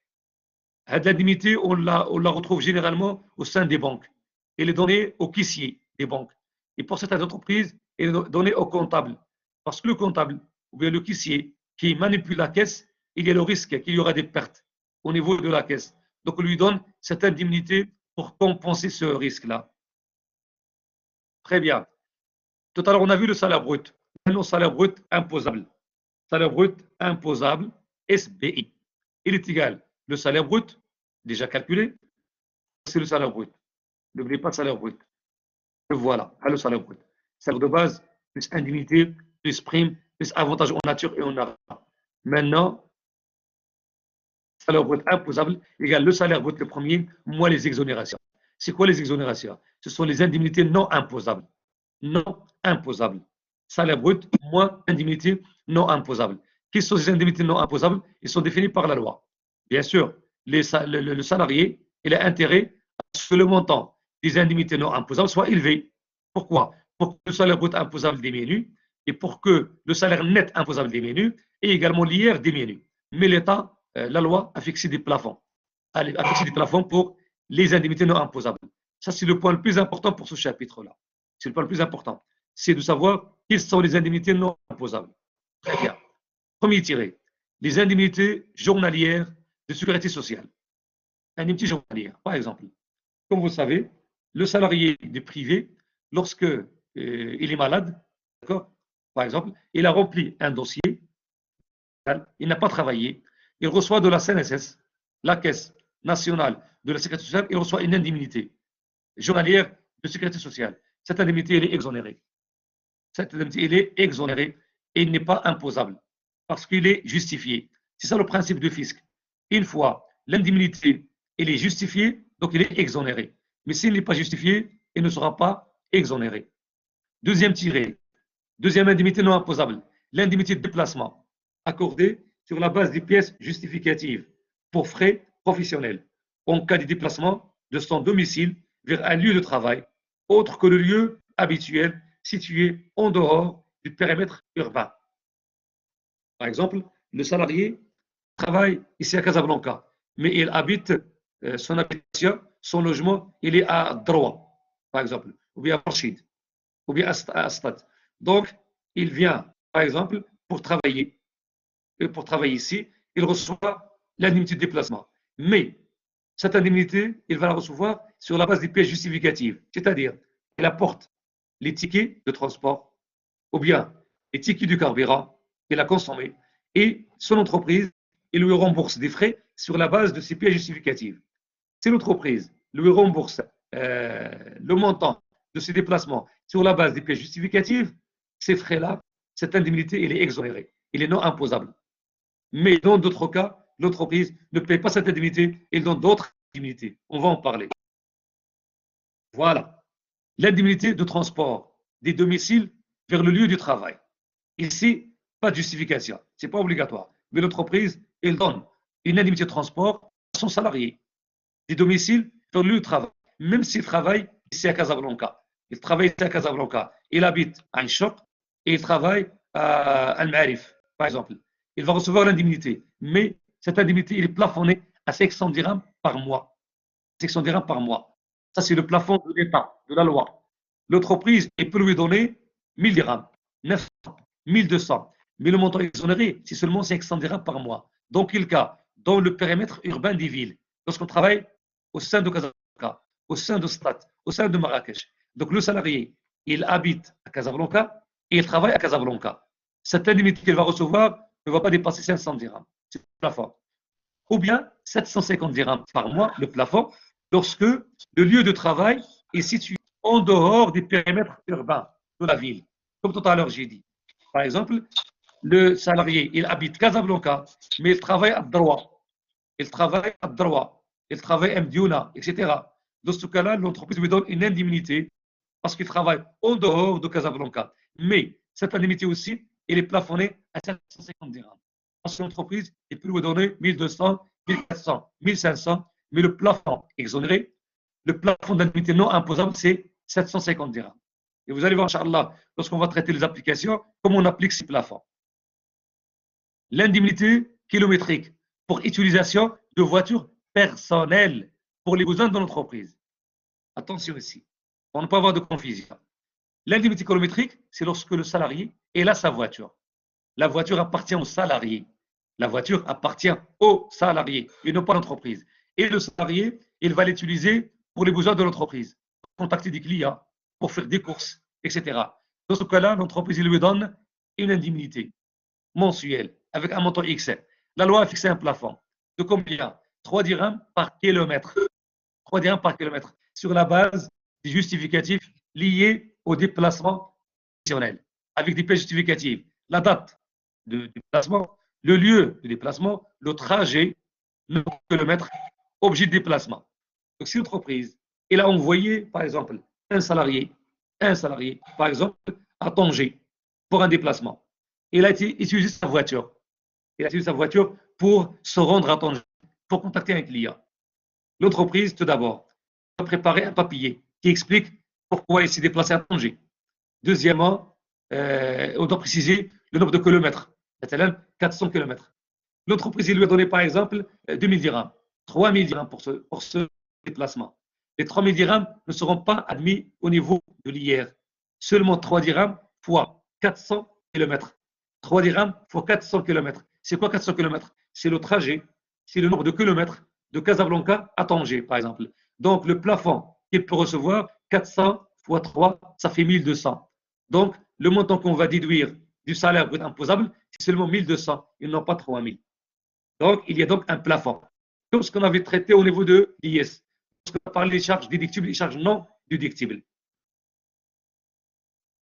L'indemnité, on la retrouve généralement au sein des banques. Elle est donnée aux caissiers des banques. Et pour certaines entreprises, elle est donnée aux comptables. Parce que le comptable ou bien le caissier qui manipule la caisse, il y a le risque qu'il y aura des pertes au niveau de la caisse. Donc, on lui donne cette indemnité pour compenser ce risque-là. Très bien. Tout à l'heure, on a vu le salaire brut. Maintenant, salaire brut imposable. Salaire brut imposable, SBI. Il est égal. Le salaire brut, déjà calculé, c'est le salaire brut. N'oubliez pas le salaire brut. Et voilà, le salaire brut. Salaire de base, plus indemnité, plus prime, plus avantage en nature et en argent. Maintenant, salaire brut imposable égale le salaire brut le premier, moins les exonérations. C'est quoi les exonérations? Ce sont les indemnités non imposables. Non imposables. Salaire brut moins indemnités non imposables. Quelles sont ces indemnités non imposables? Ils sont définis par la loi. Bien sûr, le salarié, il a intérêt à ce que le montant des indemnités non imposables soit élevé. Pourquoi? Pour que le salaire brut imposable diminue et pour que le salaire net imposable diminue et également l'IR diminue. Mais l'État, la loi a fixé des plafonds. A fixé des plafonds pour les indemnités non imposables. Ça, c'est le point le plus important pour ce chapitre-là. C'est le point le plus important. C'est de savoir quelles sont les indemnités non imposables. Très bien. Premier tiré. Les indemnités journalières de sécurité sociale. Indemnité journalière, par exemple. Comme vous le savez, le salarié du privé, lorsque il est malade, d'accord, par exemple, il a rempli un dossier, il n'a pas travaillé, il reçoit de la CNSS, la Caisse nationale de la sécurité sociale, il reçoit une indemnité journalière de sécurité sociale. Cette indemnité, elle est exonérée. Cette indemnité, elle est exonérée et il n'est pas imposable parce qu'il est justifié. C'est ça le principe du fisc. Une fois l'indemnité, elle est justifiée, donc il est exonéré. Mais s'il n'est pas justifié, il ne sera pas exonéré. Deuxième tiré, deuxième indemnité non imposable, l'indemnité de déplacement accordée sur la base des pièces justificatives pour frais professionnels en cas de déplacement de son domicile vers un lieu de travail autre que le lieu habituel situé en dehors du périmètre urbain. Par exemple, le salarié travaille ici à Casablanca, mais il habite son habitation, son logement, il est à Droit, par exemple, ou bien à Rachid, ou bien à Stade. Donc, il vient, par exemple, pour travailler ici, il reçoit l'indemnité de déplacement. Mais cette indemnité, il va la recevoir sur la base des pièces justificatives, c'est-à-dire qu'il apporte les tickets de transport ou bien les tickets du carburant qu'il a consommé et son entreprise, il lui rembourse des frais sur la base de ces pièces justificatives. Si l'entreprise lui rembourse le montant de ses déplacements sur la base des pièces justificatives, ces frais-là, cette indemnité, elle est exonérée, elle est non imposable. Mais dans d'autres cas, l'entreprise ne paie pas cette indemnité, elle donne d'autres indemnités. On va en parler. Voilà. L'indemnité de transport des domiciles vers le lieu du travail. Ici, pas de justification, ce n'est pas obligatoire. Mais l'entreprise, elle donne une indemnité de transport à son salarié des domiciles vers le lieu de travail, même s'il travaille ici à Casablanca. Il travaille ici à Casablanca, il habite à Aïchoq et il travaille à Al-Ma'arif, par exemple. Il va recevoir l'indemnité, mais cette indemnité, il est plafonnée à 500 dirhams par mois. 500 dirhams par mois. Ça, c'est le plafond de l'État, de la loi. L'entreprise, elle peut lui donner 1000 dirhams, 900, 1200. Mais le montant exonéré, c'est seulement 500 dirhams par mois. Dans quel cas? Dans le périmètre urbain des villes. Lorsqu'on travaille au sein de Casablanca, au sein de Stade, au sein de Marrakech. Donc le salarié, il habite à Casablanca et il travaille à Casablanca. Cette indemnité qu'il va recevoir ne va pas dépasser 500 dirhams. C'est le plafond. Ou bien 750 dirhams par mois, le plafond, lorsque le lieu de travail est situé en dehors des périmètres urbains de la ville. Comme tout à l'heure, j'ai dit. Par exemple, le salarié, il habite Casablanca, mais il travaille à Droit. il travaille à droit, il travaille MDUNA, etc. Dans ce cas-là, l'entreprise lui donne une indemnité parce qu'il travaille en dehors de Casablanca. Mais cette indemnité aussi, elle est plafonnée à 750 dirhams. Parce que l'entreprise, elle peut lui donner 1200, 1400, 1500, mais le plafond exonéré, le plafond d'indemnité non imposable, c'est 750 dirhams. Et vous allez voir, Inch'Allah, lorsqu'on va traiter les applications, comment on applique ces plafonds. L'indemnité kilométrique pour utilisation de voitures personnelles pour les besoins de l'entreprise. Attention ici, pour ne pas avoir de confusion. L'indemnité kilométrique, c'est lorsque le salarié a sa voiture. La voiture appartient au salarié. La voiture appartient au salarié et non pas à l'entreprise. Et le salarié, il va l'utiliser pour les besoins de l'entreprise, pour contacter des clients, pour faire des courses, etc. Dans ce cas-là, l'entreprise lui donne une indemnité mensuelle avec un montant X. La loi a fixé un plafond de combien? 3 dirhams par kilomètre. 3 dirhams par kilomètre sur la base des justificatifs liés au déplacement professionnel, avec des pièces justificatives, la date de déplacement, le lieu de déplacement, le trajet, le kilomètre, objet de déplacement. Donc, si l'entreprise a envoyé, par exemple, un salarié, par exemple, à Tanger pour un déplacement, il a utilisé sa voiture. Il a utilisé sa voiture pour se rendre à Tanger, pour contacter un client. L'entreprise, tout d'abord, va préparer un papier qui explique pourquoi il s'est déplacé à Tanger. Deuxièmement, on doit préciser le nombre de kilomètres, c'est-à-dire 400 kilomètres. L'entreprise lui a donné, par exemple, 2000 dirhams, 3000 dirhams pour ce déplacement. Les 3000 dirhams ne seront pas admis au niveau de l'IR. Seulement 3 dirhams fois 400 kilomètres. 3 dirhams fois 400 kilomètres. C'est quoi 400 kilomètres? C'est le trajet, c'est le nombre de kilomètres de Casablanca à Tanger, par exemple. Donc, le plafond qu'il peut recevoir, 400 fois 3, ça fait 1200. Donc, le montant qu'on va déduire du salaire brut imposable, c'est seulement 1200, et non pas 3000. Donc, il y a donc un plafond. Comme ce qu'on avait traité au niveau de l'IS. Parce qu'on a parlé des charges déductibles et des charges non déductibles.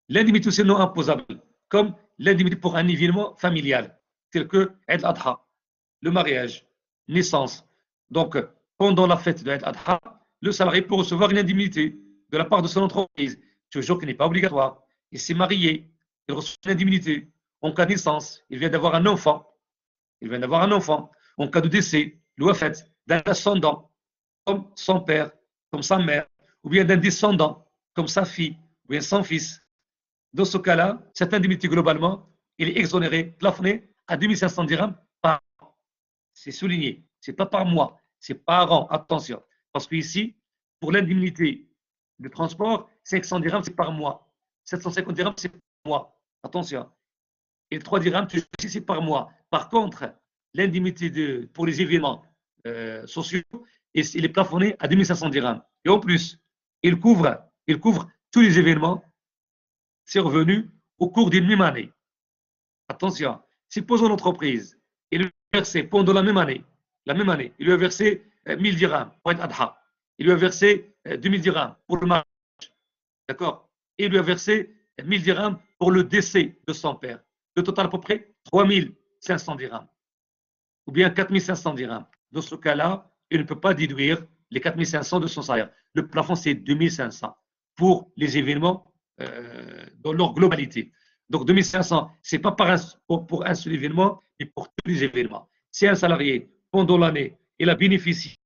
L'indemnité aussi non imposable, comme l'indemnité pour un événement familial, tel que Eid al-Adha, le mariage, naissance. Donc, pendant la fête de Eid al-Adha, le salarié peut recevoir une indemnité de la part de son entreprise, toujours qui n'est pas obligatoire. Il s'est marié, il reçoit une indemnité. En cas de naissance, il vient d'avoir un enfant. En cas de décès, le fait d'un ascendant, comme son père, comme sa mère, ou bien d'un descendant, comme sa fille, ou bien son fils. Dans ce cas-là, cette indemnité, globalement, elle est exonérée, plafonnée à 2500 dirhams par an. C'est souligné. Ce n'est pas par mois, c'est par an. Attention. Parce qu'ici, pour l'indemnité de transport, 500 dirhams, c'est par mois. 750 dirhams, c'est par mois. Attention. Et 3 dirhams, c'est par mois. Par contre, l'indemnité pour les événements sociaux, il est plafonné à 2500 dirhams. Et en plus, il couvre tous les événements survenus au cours d'une même année. Attention, supposons l'entreprise, il lui a versé pendant la même année, il lui a versé 1000 dirhams pour être adha. Il lui a versé 2000 dirhams pour le mariage. D'accord? Et il lui a versé 1000 dirhams pour le décès de son père. Le total à peu près 3500 dirhams. Ou bien 4500 dirhams. Dans ce cas-là, il ne peut pas déduire les 4500 de son salaire. Le plafond, c'est 2500 pour les événements dans leur globalité. Donc 2500, ce n'est pas pour un seul événement, mais pour tous les événements. Si un salarié, pendant l'année, il a bénéficié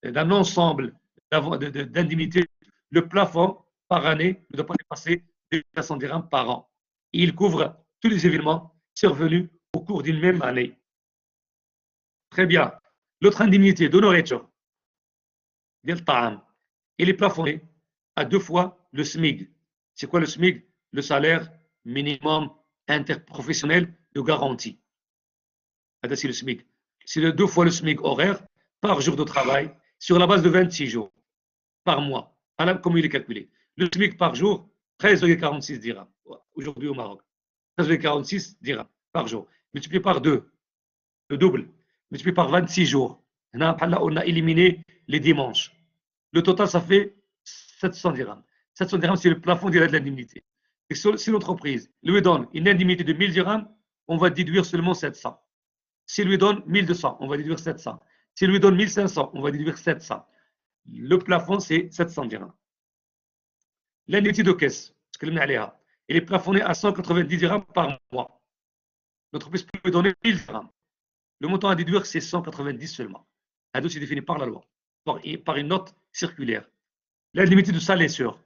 d'un ensemble d'indemnités, le plafond par année ne doit pas dépasser 2500 dirhams par an. Et il couvre tous les événements survenus au cours d'une même année. Très bien. L'autre indemnité de nourriture, il est plafonné à 2 fois le SMIC. C'est quoi le SMIC? Le salaire minimum interprofessionnel de garantie. C'est le SMIC. C'est 2 fois le SMIC horaire par jour de travail sur la base de 26 jours par mois. Voilà comment il est calculé. Le SMIC par jour, 13,46 dirhams. Aujourd'hui au Maroc. 13,46 dirhams par jour. Multiplié par 2, le double. Multiplié par 26 jours. Là, on a éliminé les dimanches. Le total, ça fait 700 dirhams. 700 dirhams, c'est le plafond de l'indemnité. Et si l'entreprise lui donne une indemnité de 1000 dirhams, on va déduire seulement 700. S'il lui donne 1200, on va déduire 700. S'il lui donne 1500, on va déduire 700. Le plafond, c'est 700 dirhams. L'indemnité de caisse, elle est plafonnée à 190 dirhams par mois. L'entreprise peut lui donner 1000 dirhams. Le montant à déduire, c'est 190 seulement. Un dossier défini par la loi, par une note circulaire. L'indemnité de salisseur.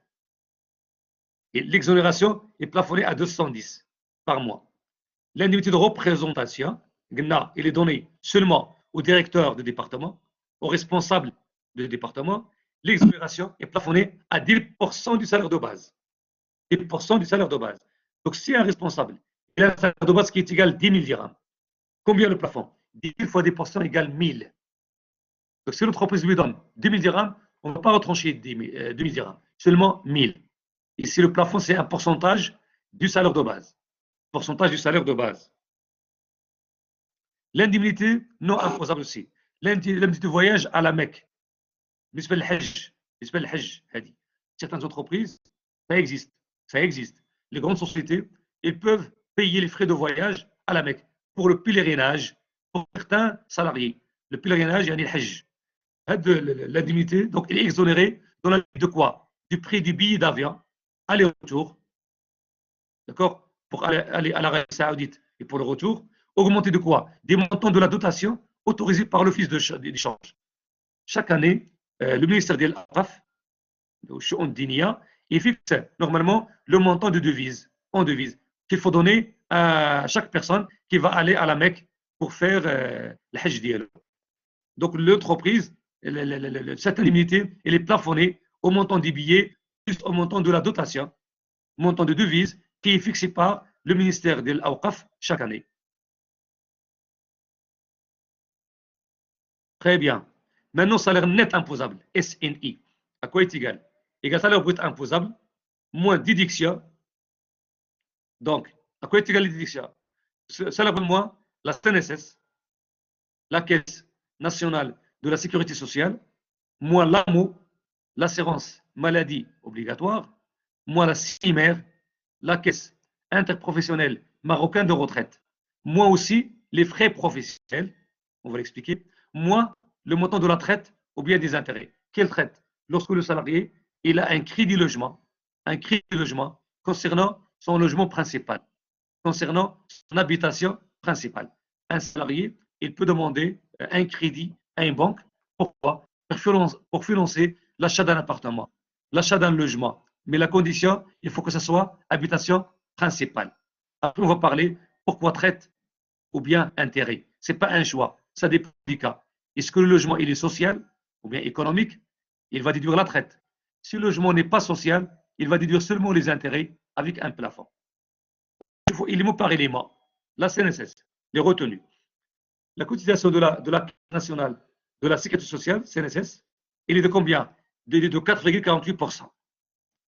Et l'exonération est plafonnée à 210 par mois. L'indemnité de représentation, elle est donnée seulement au directeur de département, au responsable du département. L'exonération est plafonnée à 10% du salaire de base. 10% du salaire de base. Donc, si un responsable il a un salaire de base qui est égal à 10 000 dirhams, combien le plafond? 10 000 fois 10% égale 1000. Donc, si l'entreprise lui donne 2 000 dirhams, on ne va pas retrancher 2 000 dirhams, seulement 1000. Ici, le plafond, c'est un pourcentage du salaire de base. Pourcentage du salaire de base. L'indemnité non imposable aussi. L'indemnité de voyage à la Mecque. Certaines entreprises, ça existe. Ça existe. Les grandes sociétés, ils peuvent payer les frais de voyage à la Mecque pour le pèlerinage pour certains salariés. Le pèlerinage, il y a le Hajj. L'indemnité, donc, elle est exonérée dans la limite de quoi? Du prix du billet d'avion, aller-retour, d'accord? Pour aller à l'Arabie Saoudite et pour le retour, augmenter de quoi? Des montants de la dotation autorisés par l'Office d'échange. Chaque année, le ministère de l'Araf, il fixe normalement le montant de devise, en devise, qu'il faut donner à chaque personne qui va aller à la Mecque pour faire le Hajj d'Yalo. Donc, l'entreprise, cette indemnité, elle est plafonnée au montant des billets, plus au montant de la dotation, montant de devise, qui est fixé par le ministère de l'Awqaf chaque année. Très bien. Maintenant, salaire net imposable, SNI. À quoi est égal? Égal salaire brut imposable, moins déduction. Donc, à quoi est égal la déduction? Salaire moins la CNSS, la Caisse nationale de la sécurité sociale, moins l'AMO, l'assurance maladie obligatoire, moins la CIMER, la Caisse interprofessionnelle marocaine de retraite, moins aussi les frais professionnels, on va l'expliquer, moins le montant de la traite ou bien des intérêts. Quelle traite? Lorsque le salarié il a un crédit logement concernant son logement principal, concernant son habitation principale. Un salarié, il peut demander un crédit à une banque. Pourquoi? Pour financer l'achat d'un appartement, l'achat d'un logement. Mais la condition, il faut que ce soit habitation principale. Après, on va parler pourquoi traite ou bien intérêt. Ce n'est pas un choix, ça dépend du cas. Est-ce que le logement il est social ou bien économique? Il va déduire la traite. Si le logement n'est pas social, il va déduire seulement les intérêts avec un plafond. Il faut élément par élément. La CNSS, les retenues. La cotisation de la Caisse nationale de la sécurité sociale, CNSS, il est de combien? De 4,48%.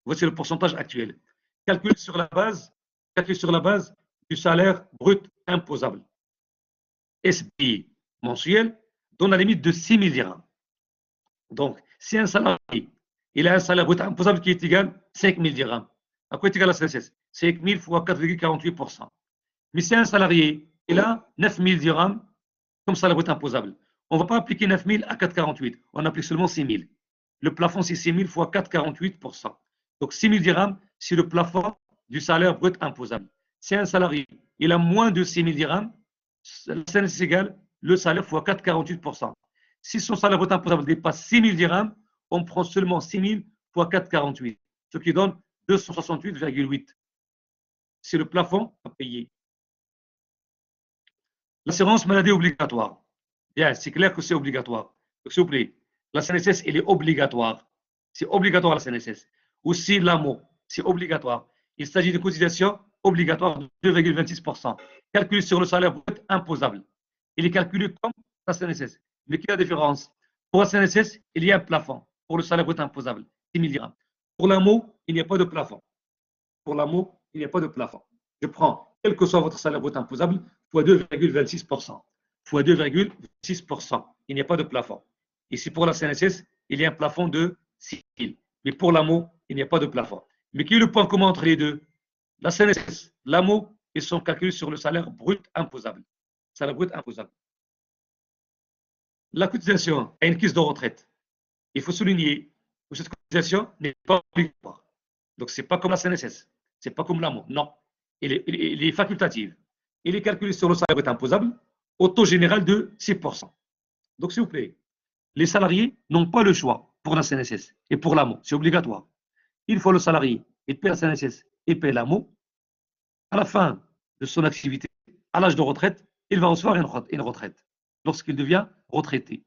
Voici le pourcentage actuel. Calculé sur la base du salaire brut imposable. SBI mensuel dans la limite de 6 000 dirhams. Donc, si un salarié il a un salaire brut imposable qui est égal à 5 000 dirhams, à quoi est égal la CNSS? 5 000 fois 4,48%. Mais si un salarié il a 9 000 dirhams comme salaire brut imposable, on ne va pas appliquer 9 000 à 4,48, on applique seulement 6 000. Le plafond, c'est 6 000 fois 4,48%. Donc, 6 000 dirhams, c'est le plafond du salaire brut imposable. Si un salarié il a moins de 6 000 dirhams, la CNSS égale le salaire fois 4,48%. Si son salaire brut imposable dépasse 6 000 dirhams, on prend seulement 6 000 fois 4,48, ce qui donne 268,8. C'est le plafond à payer. L'assurance maladie obligatoire. Bien, c'est clair que c'est obligatoire. Donc, s'il vous plaît, la CNSS, elle est obligatoire. C'est obligatoire la CNSS. Aussi l'AMO, c'est obligatoire. Il s'agit de cotisation obligatoire de 2,26%, calculée sur le salaire brut imposable. Il est calculé comme la CNSS. Mais quelle est la différence? Pour la CNSS, il y a un plafond pour le salaire brut imposable, 6 000 dirhams. Pour l'AMO, il n'y a pas de plafond. Pour l'AMO, il n'y a pas de plafond. Je prends, quel que soit votre salaire brut imposable, fois 2,26%. Fois 2,6%. Il n'y a pas de plafond. Ici, pour la CNSS, il y a un plafond de 6 000. Mais pour l'AMO, il n'y a pas de plafond. Mais quel est le point commun entre les deux? La CNSS, l'AMO, ils sont calculés sur le salaire brut imposable. Salaire brut imposable. la cotisation à une caisse de retraite, il faut souligner que cette cotisation n'est pas obligatoire. Donc, ce n'est pas comme la CNSS, ce n'est pas comme l'AMO, non. Elle est facultative. Il est calculé sur le salaire brut imposable au taux général de 6%. Donc, s'il vous plaît, les salariés n'ont pas le choix pour la CNSS et pour l'AMO, c'est obligatoire. Il faut le salarié, il paie la CNSS et paie l'AMO. À la fin de son activité, à l'âge de retraite, il va recevoir une retraite lorsqu'il devient retraité,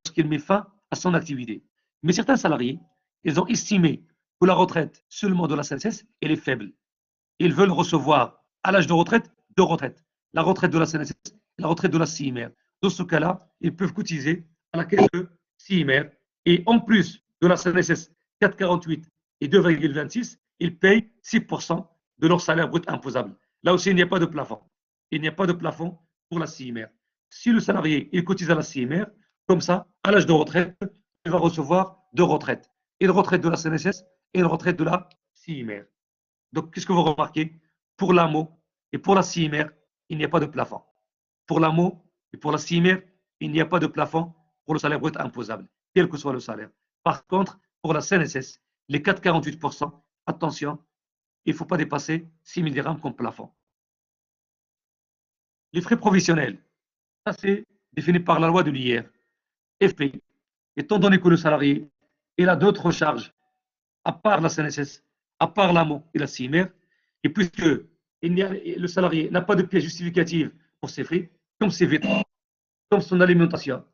lorsqu'il met fin à son activité. Mais certains salariés, ils ont estimé que la retraite seulement de la CNSS, elle est faible. Ils veulent recevoir à l'âge de retraite deux retraites, la retraite de la CNSS et la retraite de la CIMR. Dans ce cas-là, ils peuvent cotiser à la caisse de CIMR et en plus de la CNSS 4,48 et 2,26, ils payent 6% de leur salaire brut imposable. Là aussi, il n'y a pas de plafond. Il n'y a pas de plafond pour la CIMR. Si le salarié il cotise à la CIMR, comme ça, à l'âge de retraite, il va recevoir deux retraites. Une retraite de la CNSS et une retraite de la CIMR. Donc, qu'est-ce que vous remarquez? Pour l'AMO et pour la CIMR, il n'y a pas de plafond. Pour l'AMO et pour la CIMR, il n'y a pas de plafond pour le salaire brut imposable, quel que soit le salaire. Par contre, pour la CNSS, les 4,48%, attention, il ne faut pas dépasser 6 000 dirhams comme plafond. Les frais provisionnels, ça c'est défini par la loi de l'IR. FP, étant donné que le salarié il a d'autres charges, à part la CNSS, à part l'AMO et la CIMR, et puisque le salarié n'a pas de pièce justificative pour ses frais, comme ses vêtements, comme son alimentation,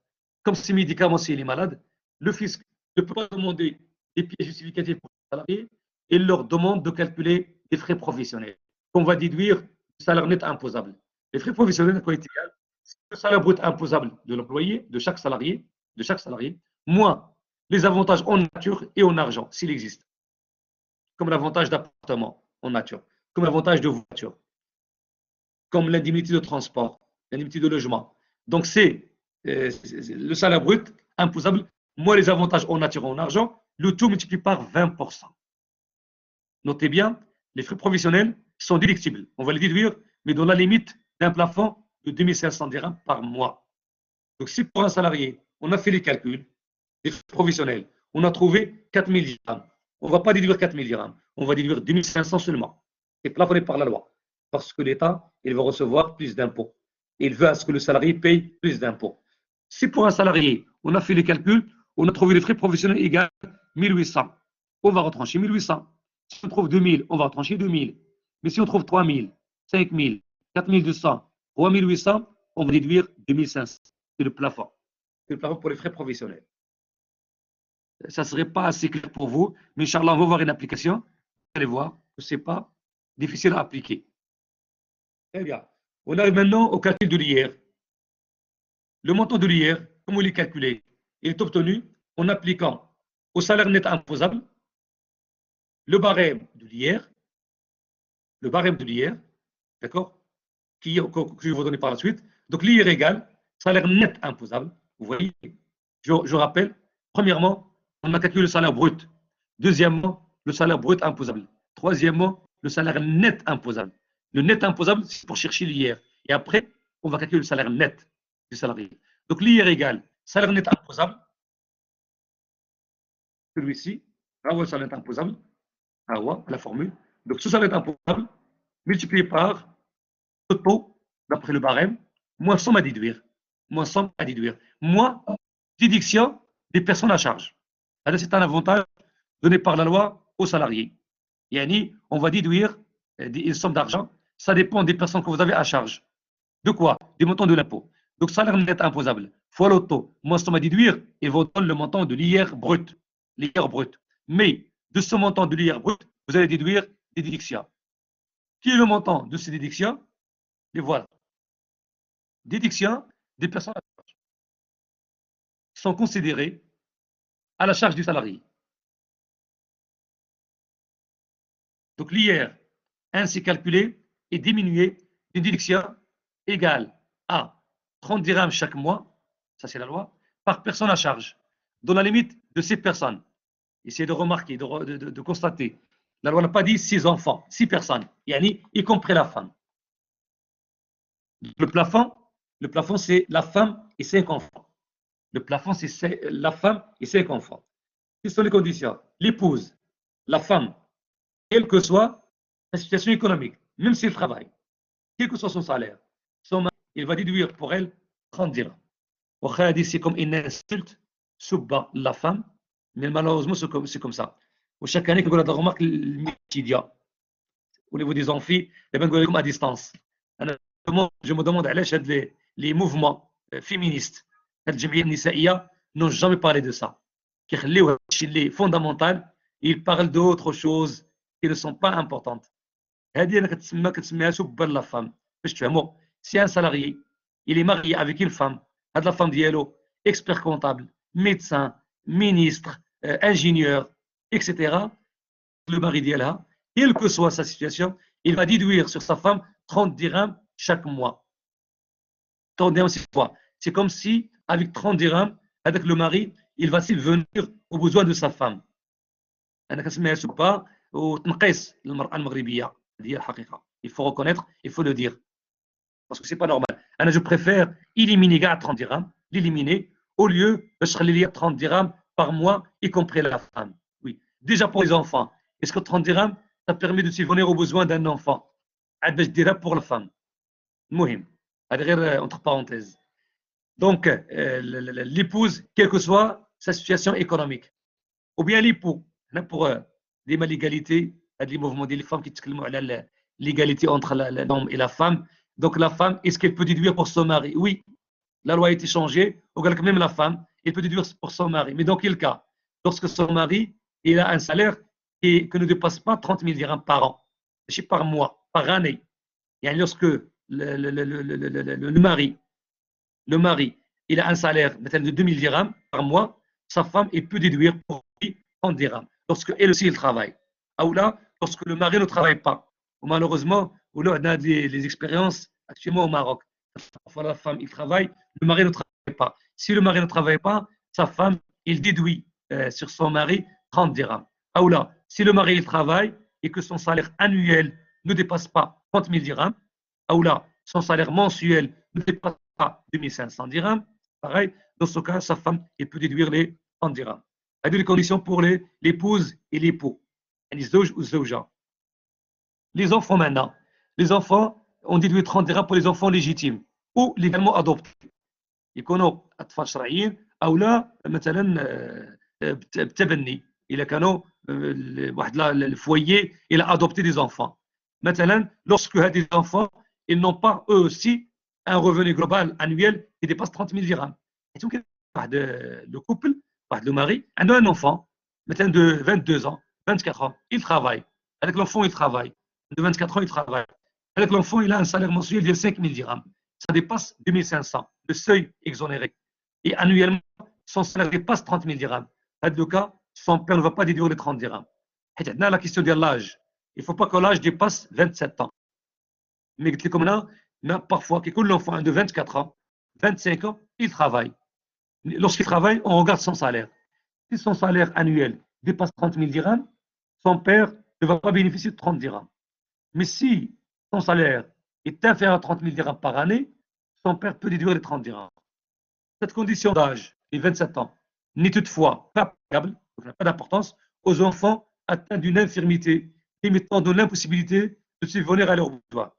comme ses médicaments s'il est malade, le fisc ne peut pas demander des pièces justificatives pour le salarié, et leur demande de calculer des frais professionnels, qu'on va déduire du salaire net imposable. Les frais professionnels, quoi est égal, c'est le salaire brut imposable de l'employé, de chaque salarié, moins les avantages en nature et en argent, s'il existe, comme l'avantage d'appartement en nature, comme l'avantage de voiture, comme l'indemnité de transport, l'indemnité de logement. Donc, c'est le salaire brut imposable, moins les avantages en nature et en argent, le tout multiplié par 20%. Notez bien, les frais provisionnels sont déductibles. On va les déduire, mais dans la limite d'un plafond de 2500 dirhams par mois. Donc, si pour un salarié, on a fait les calculs, des frais provisionnels, on a trouvé 4000 dirhams. On ne va pas déduire 4000 dirhams, on va déduire 2500 seulement. C'est plafonné par la loi. Parce que l'État, il va recevoir plus d'impôts. Il veut à ce que le salarié paye plus d'impôts. Si pour un salarié, on a fait les calculs, on a trouvé les frais professionnels égaux 1800, on va retrancher 1800. Si on trouve 2000, on va retrancher 2000. Mais si on trouve 3000, 5000, 4200, 3800, on va déduire 2500. C'est le plafond. C'est le plafond pour les frais professionnels. Ça ne serait pas assez clair pour vous, mais Inch'Allah, on va voir une application. Vous allez voir que ce n'est pas difficile à appliquer. Très bien. On arrive maintenant au calcul de l'IR. Le montant de l'IR, comment il est calculé? Il est obtenu en appliquant au salaire net imposable le barème de l'IR, d'accord, que je vais vous donner par la suite. Donc l'IR égale salaire net imposable. Vous voyez, je rappelle, premièrement, on a calculé le salaire brut. Deuxièmement, le salaire brut imposable. Troisièmement, le salaire net imposable. Le net imposable, c'est pour chercher l'IR. Et après, on va calculer le salaire net du salarié. Donc l'IR égale salaire net imposable. Celui-ci, le salaire net imposable. La formule. Donc ce salaire net imposable multiplié par le taux d'après le barème, moins somme à déduire. Moins déduction des personnes à charge. C'est un avantage donné par la loi aux salariés. Yani, on va déduire une somme d'argent, ça dépend des personnes que vous avez à charge. De quoi? Des montants de l'impôt. Donc, salaire net imposable fois le taux, moins somme à déduire, et vous donne le montant de l'IR brut. Mais de ce montant de l'IR brut, vous allez déduire des déductions. Qui est le montant de ces déductions? Les voilà. Déductions des personnes à charge qui sont considérées à la charge du salarié. Donc l'IR ainsi calculé est diminué d'une déduction égale à 30 dirhams chaque mois, ça c'est la loi, par personne à charge, dans la limite de 6 personnes. Essayez de remarquer, de constater. La loi n'a pas dit 6 enfants, 6 personnes, y compris la femme. Le plafond c'est la femme et 5 enfants. Le plafond, c'est la femme et 5 enfants. Quelles sont les conditions? L'épouse, la femme, quelle que soit sa situation économique, même s'il travaille, quel que soit son salaire, son mari, il va déduire pour elle 30 dirhams. C'est comme une insulte, subba la femme, mais malheureusement, c'est comme ça. Chaque année, on a des remarques médias au niveau des enfants, les gens à distance. Je me demande les mouvements féministes, les n'ont jamais parlé de ça. Les fondamentales, ils parlent d'autres choses qui ne sont pas importantes. La femme. Si un salarié il est marié avec une femme, la femme dialo, expert comptable, médecin, ministre, ingénieur, etc., le mari d'Yalha, quelle que soit sa situation, il va déduire sur sa femme 30 dirhams chaque mois. 30 dirhams, c'est comme si, avec 30 dirhams, avec le mari, il va subvenir aux besoins de sa femme. Il faut reconnaître, il faut le dire. Parce que ce n'est pas normal. Je préfère éliminer 30 dirhams, l'éliminer, au lieu de 30 dirhams par mois, y compris la femme. Oui. Déjà pour les enfants, est-ce que 30 dirhams, ça permet de subvenir aux besoins d'un enfant? Pour la femme. Entre parenthèses. Donc, l'épouse, quelle que soit sa situation économique, ou bien l'époux, pour l'égalité, les mouvements des femmes qui l'égalité entre l'homme et la femme. Donc, la femme, est-ce qu'elle peut déduire pour son mari? Oui, la loi a été changée. Même la femme, elle peut déduire pour son mari. Mais dans quel cas? Lorsque son mari, il a un salaire qui ne dépasse pas 30 000 dirhams par an, par mois, par année. Et lorsque le mari, il a un salaire de 2 000 dirhams par mois, sa femme, il peut déduire pour lui 30 dirhams. Lorsque elle aussi, il travaille. Ou là, lorsque le mari ne travaille pas. Ou malheureusement, on a des expériences actuellement au Maroc. Parfois, la femme, il travaille, le mari ne travaille pas. Si le mari ne travaille pas, sa femme, il déduit sur son mari 30 dirhams. Ou là, si le mari, il travaille et que son salaire annuel ne dépasse pas 30 000 dirhams, ou là, son salaire mensuel ne dépasse pas 2500 dirhams, pareil, dans ce cas, sa femme, elle peut déduire les 30 dirhams. Il y a des conditions pour l'épouse et l'époux. Les enfants maintenant. Les enfants, on déduit 30 dirhams pour les enfants légitimes ou légalement adoptés. يكونوا أطفال شرعيين أو لا مثلا بتبني إذا كانوا واحد الفويي il a adopté des enfants. Maintenant, lorsque des enfants, ils n'ont pas eux aussi un revenu global annuel qui dépasse 30 000 dirhams. Et donc, le couple, le mari, a un enfant, maintenant de 22 ans, 24 ans, il travaille. Avec l'enfant, il travaille. De 24 ans, il travaille. Avec l'enfant, il a un salaire mensuel de 5 000 dirhams. Ça dépasse 2500, le seuil exonéré. Et annuellement, son salaire dépasse 30 000 dirhams. Dans le cas, son père ne va pas déduire les 30 dirhams. Maintenant, la question de l'âge. Il ne faut pas que l'âge dépasse 27 ans. Mais comme là, parfois, l'enfant de 24 ans, 25 ans, il travaille. Lorsqu'il travaille, on regarde son salaire. Si son salaire annuel dépasse 30 000 dirhams, son père ne va pas bénéficier de 30 dirhams. Mais si son salaire est inférieur à 30 000 dirhams par année, son père peut déduire les 30 dirhams. Cette condition d'âge, les 27 ans, n'est toutefois pas applicable, n'a pas d'importance, aux enfants atteints d'une infirmité limitant de l'impossibilité de subvenir à leurs besoins.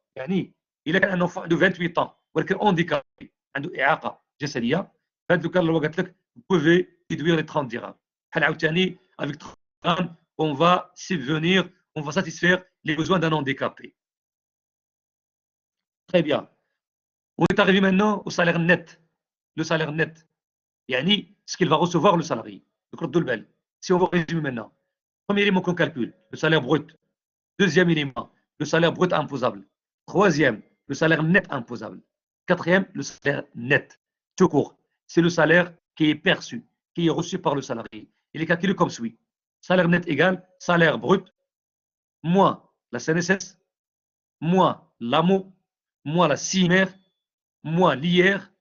Il a un enfant de 28 ans, ولكن handicapé, عنده إعاقة جسدية, vous pouvez déduire les 30 dirhams. Avec 30 dirhams, on va subvenir, on va satisfaire les besoins d'un handicapé. Très bien. On est arrivé maintenant au salaire net. Le salaire net. Ce qu'il va recevoir le salarié. Si on va résumer maintenant. Premier élément qu'on calcule, le salaire brut. Deuxième élément, le salaire brut imposable. Troisième, le salaire net imposable. Quatrième, le salaire net. Tout court. C'est le salaire qui est perçu, qui est reçu par le salarié. Il est calculé comme suit. Salaire net égale salaire brut moins la CNSS, moins l'AMO, moins la CIMER, moins l'IR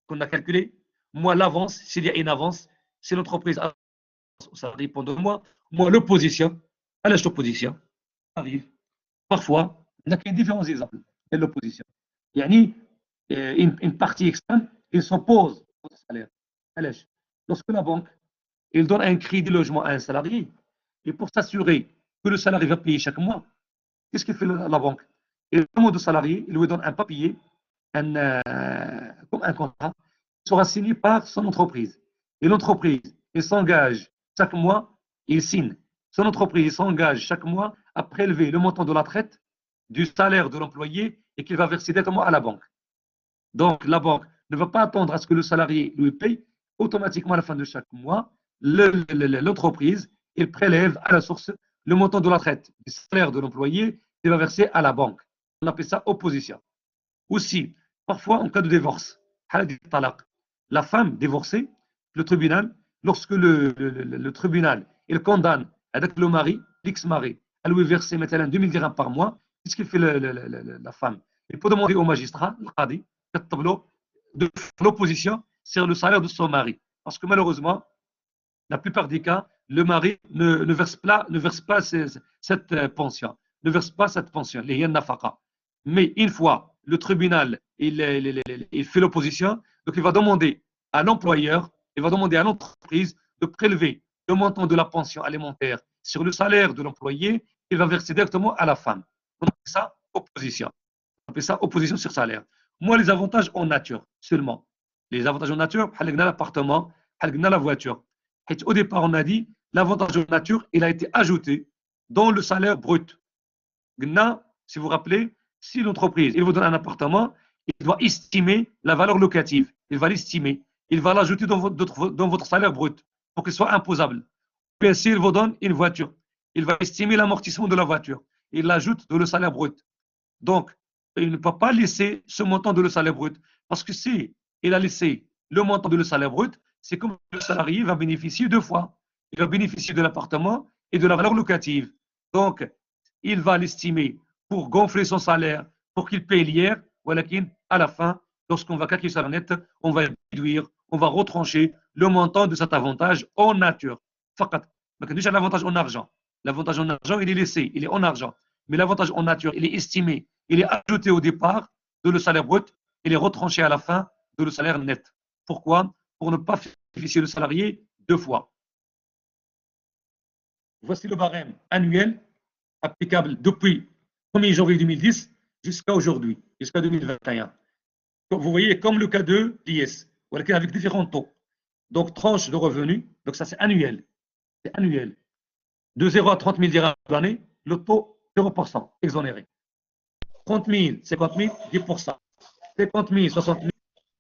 qu'on a calculé, moins l'avance, s'il y a une avance, si l'entreprise avance, ça dépend de moi, moins l'opposition, à l'opposition, arrive. Parfois, il y a différents exemples de l'opposition. Il y a une partie extrême, il s'oppose au salaire. Lorsque la banque il donne un crédit logement à un salarié, et pour s'assurer que le salarié va payer chaque mois, qu'est-ce que fait la banque? Il demande au salarié, il lui donne un papier, comme un contrat, qui sera signé par son entreprise. Et l'entreprise, il s'engage chaque mois, il signe. Son entreprise s'engage chaque mois à prélever le montant de la traite du salaire de l'employé et qu'il va verser directement à la banque. Donc, la banque ne va pas attendre à ce que le salarié lui paye. Automatiquement, à la fin de chaque mois, l'entreprise, il prélève à la source le montant de la traite du salaire de l'employé et va verser à la banque. On appelle ça opposition. Aussi, parfois, en cas de divorce, la femme divorcée, le tribunal, lorsque le tribunal il condamne avec le mari, l'ex-mari, à lui verser maintenant 2000 dirhams par mois, qu'est-ce qu'il fait la femme? Il peut demander au magistrat, le qadi, de l'opposition sur le salaire de son mari. Parce que malheureusement, la plupart des cas, le mari ne verse pas cette pension, ne verse pas cette pension, les yen nafaqa. Mais une fois le tribunal il fait l'opposition, donc il va demander à l'employeur, il va demander à l'entreprise de prélever le montant de la pension alimentaire sur le salaire de l'employé, il va verser directement à la femme. On appelle ça opposition. On appelle ça opposition sur salaire. Moi, les avantages en nature seulement. Les avantages en nature, l'appartement, la voiture. Au départ, on a dit l'avantage en nature, il a été ajouté dans le salaire brut. Si vous vous rappelez, si l'entreprise il vous donne un appartement, il doit estimer la valeur locative. Il va l'estimer. Il va l'ajouter dans votre salaire brut pour qu'il soit imposable. Puis s'il vous donne une voiture, il va estimer l'amortissement de la voiture. Il l'ajoute dans le salaire brut. Donc, il ne peut pas laisser ce montant de le salaire brut. Parce que si il a laissé le montant de le salaire brut, c'est comme le salarié va bénéficier deux fois. Il va bénéficier de l'appartement et de la valeur locative. Donc, il va l'estimer pour gonfler son salaire, pour qu'il paye l'hier, à la fin, lorsqu'on va calculer ça net, on va réduire, on va retrancher le montant de cet avantage en nature. Déjà, l'avantage en argent. L'avantage en argent, il est laissé, il est en argent. Mais l'avantage en nature, il est estimé, il est ajouté au départ de le salaire brut, il est retranché à la fin de le salaire net. Pourquoi? Pour ne pas bénéficier le salarié deux fois. Voici le barème annuel applicable depuis 1er janvier 2010 jusqu'à aujourd'hui, jusqu'à 2021. Vous voyez, comme le cas de l'IS, avec différents taux. Donc, tranche de revenus, donc ça c'est annuel. C'est annuel. De 0 à 30 000 dirhams l'année, le taux 0%, exonéré. 30 000, 50 000, 10%. 50 000, 60 000,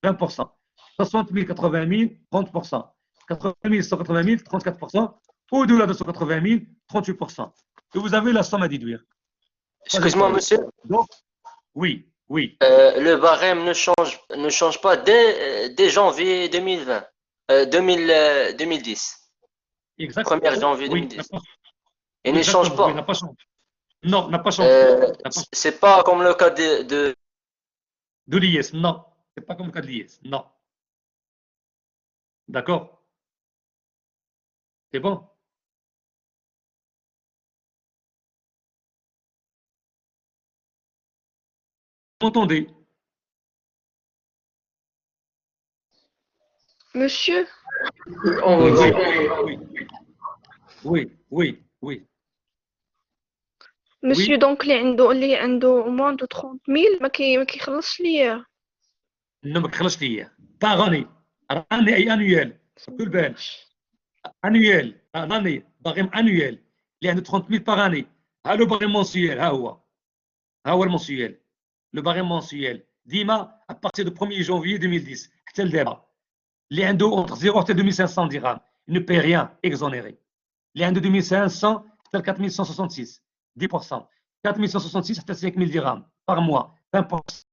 20%. 60 000, 80 000, 30%. 80 000, 180 000, 34%. Au-delà de 180 000, 38%. Et vous avez la somme à déduire. Excuse-moi, monsieur. Donc, oui. Le barème ne change pas dès janvier 2020, 2010. Exactement. 1er janvier 2010. Il ne Exactement, change pas. Il n'a pas changé. Non, n'a pas changé. C'est pas comme le cas de l'IS. Non, c'est pas comme le cas de l'IS. Non. D'accord. C'est bon. Vous m'entendez? Monsieur? Oui. Monsieur, donc اللي عنده moins de 30 000 ما كيخلصش ليا. Non, ما كيخلصش ليا. باغ اني اي انويل. كل بال. annuel, l'année, barème annuel. Il y a 30 000 par année. Le barème mensuel, le mensuel. Le barème mensuel. Dima, à partir du 1er janvier 2010, c'est le débat. Les Indo entre 0 et 2500 dirhams. Il ne paye rien, exonéré. Les Indo 2500, c'est 4166, 10%. 4166, c'est 5000 dirhams par mois, 20%.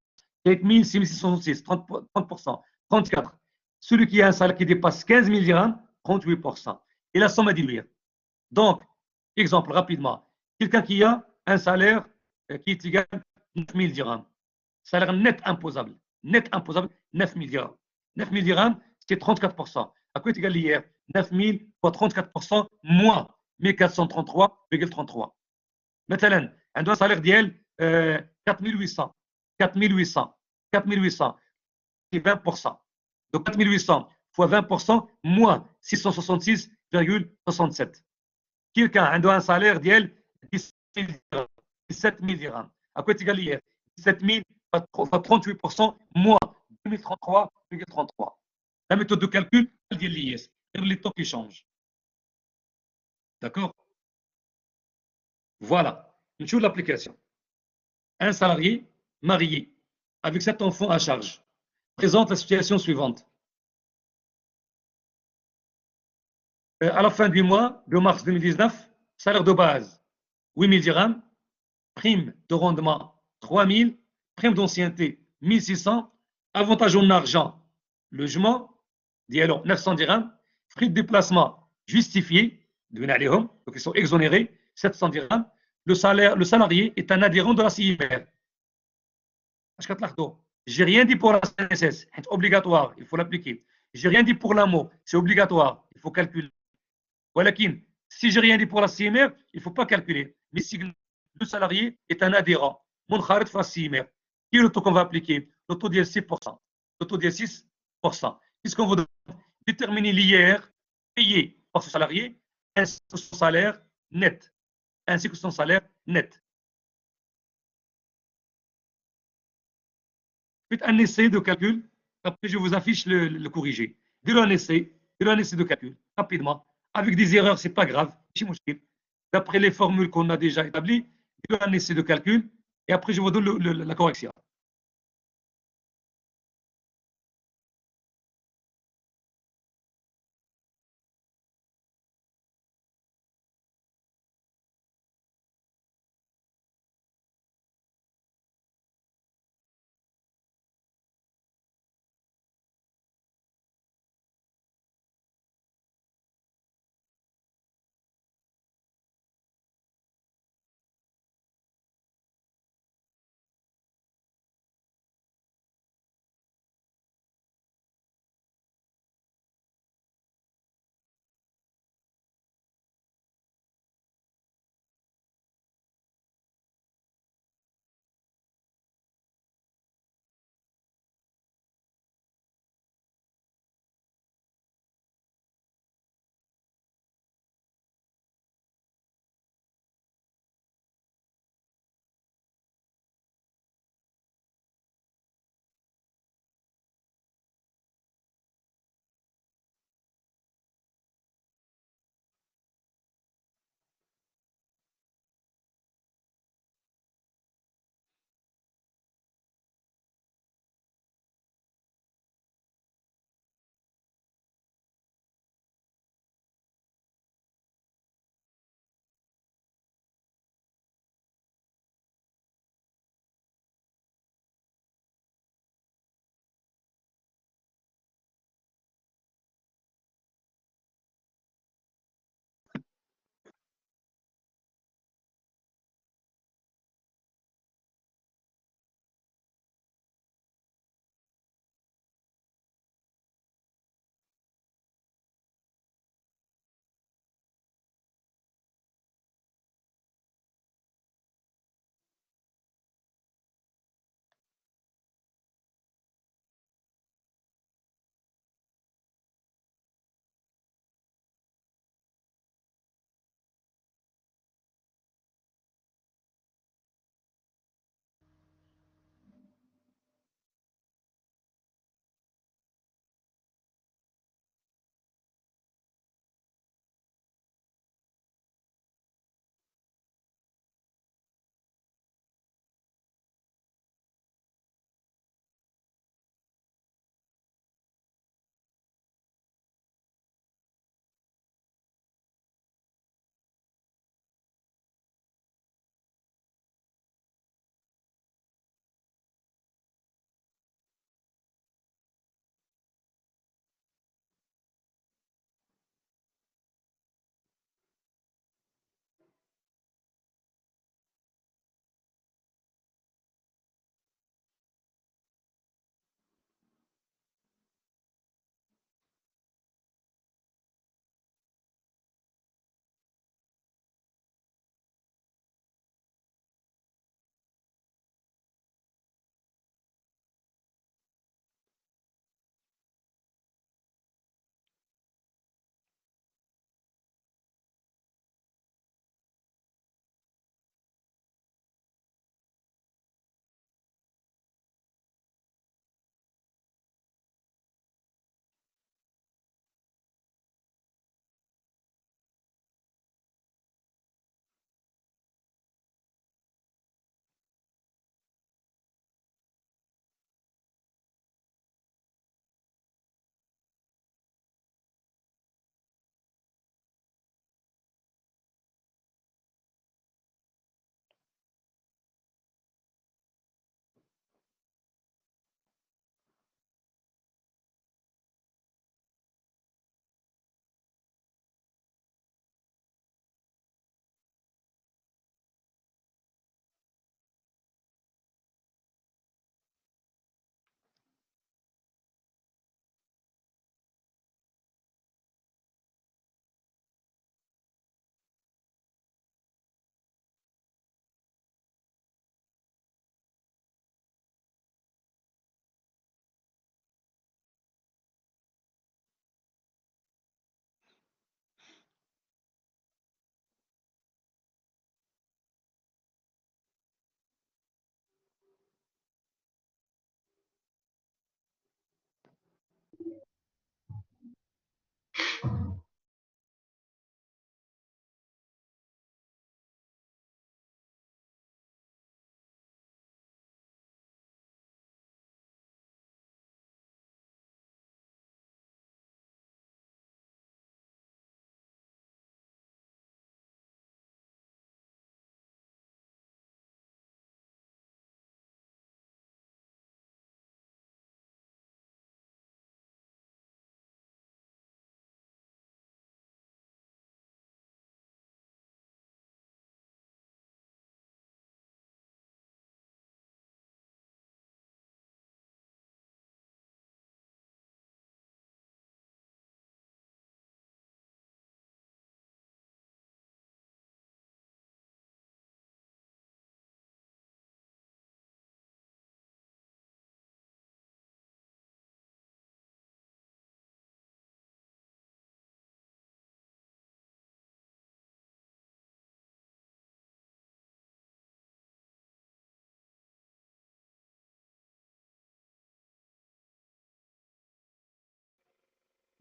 5000, 6666, 30%. 34. Celui qui a un salaire qui dépasse 15 000 dirhams, 38%. Et la somme à déduire. Donc, exemple rapidement, quelqu'un qui a un salaire qui est égal à 9 000 dirhams. Salaire net imposable, 9 000 dirhams. 9 000 dirhams, c'est 34%. À quoi est égal hier? 9 000 fois 34% moins 1433,33. Maintenant, on doit un salaire d'IEL 4800. 4800, c'est 20%. Donc 4800 fois 20% moins 666,67. Quelqu'un a un salaire ديال 17 000 dirhams. À quoi tu gagnes hier? 17 000 fois 38% moins 2033,33. La méthode de calcul ديال l'IS. Les taux qui changent. D'accord? Voilà. Une chose l'application. Un salarié marié avec 7 enfants à charge présente la situation suivante. À la fin du mois de mars 2019, salaire de base 8 000 dirhams, prime de rendement 3 000, prime d'ancienneté 1 600, avantage en argent, logement, 900 dirhams, frais de déplacement justifiés, donc ils sont exonérés, 700 dirhams. Le salarié est un adhérent de la CIMR. J'ai rien dit pour la CNSS, c'est obligatoire, il faut l'appliquer. J'ai rien dit pour l'AMO, c'est obligatoire, il faut calculer. Voilà, si j'ai rien dit pour la CIMR, il ne faut pas calculer. Mais si le salarié est un adhérent, mon kharit fa CIMR, qui est le taux qu'on va appliquer? Le taux de 6%. Le taux de 6%. Qu'est-ce qu'on va déterminer l'IR payé par ce salarié ainsi que son salaire net. Ainsi que son salaire net. Faites un essai de calcul. Après, je vous affiche le corrigé. Faites un essai de calcul, rapidement. Avec des erreurs, ce n'est pas grave. D'après les formules qu'on a déjà établies, faites un essai de calcul. Et après, je vous donne la correction.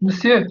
Monsieur,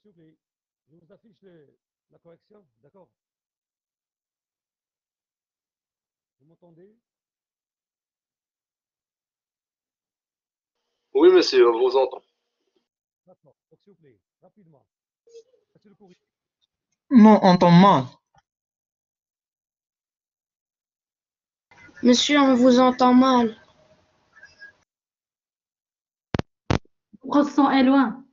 S'il vous plaît, je vous affiche la correction, d'accord? Vous m'entendez? Oui, monsieur, on vous entend. D'accord. Donc, s'il vous plaît, rapidement. Passez le courrier. non, on entend mal. Monsieur, on vous entend mal. Votre son est loin.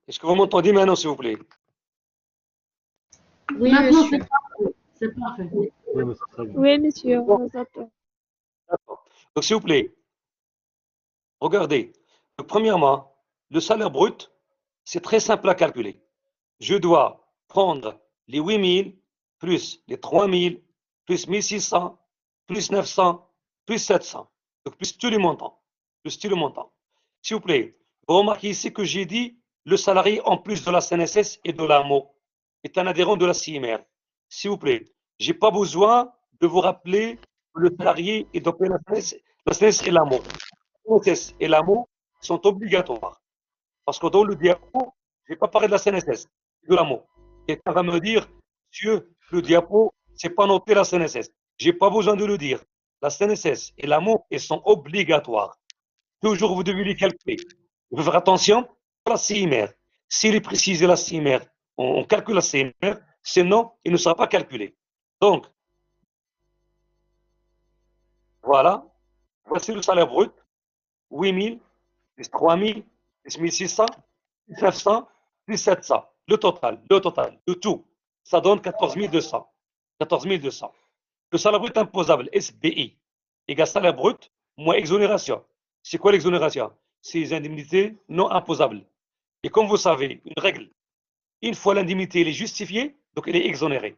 Est-ce que vous m'entendez maintenant, s'il vous plaît? Oui, Maintenant, monsieur. c'est parfait. Oui, monsieur. Vous attendez. D'accord. Donc, s'il vous plaît, regardez. Donc, premièrement, le salaire brut, c'est très simple à calculer. Je dois prendre les 8 000 plus les 3 000 plus 1 600 plus 900 plus 700. Donc, plus tous les montants. Plus tous les montants. S'il vous plaît, vous remarquez ici que j'ai dit le salarié, en plus de la CNSS et de l'AMO, est un adhérent de la CIMR. S'il vous plaît, je n'ai pas besoin de vous rappeler que le salarié est donc la CNSS et l'AMO. La CNSS et l'AMO sont obligatoires. Parce que dans le diapo, je n'ai pas parlé de la CNSS, de l'AMO. Quelqu'un va me dire, monsieur, le diapo, ce n'est pas noté la CNSS. Je n'ai pas besoin de le dire. La CNSS et l'AMO, elles sont obligatoires. Toujours, vous devez les calculer. Vous devez faire attention à la CIMR. S'il est précisé la CIMR, on calcule la CIMR, sinon, il ne sera pas calculé. Donc, voilà. Voici le salaire brut. 8 000, plus 3 000, plus 1 600, plus 900, plus 700. Le total, de tout, ça donne 14 200. 14 200. Le salaire brut imposable, SBI, égale salaire brut moins exonération. C'est quoi l'exonération? C'est les indemnités non imposables. Et comme vous savez, une règle, une fois l'indemnité est justifiée, donc elle est exonérée.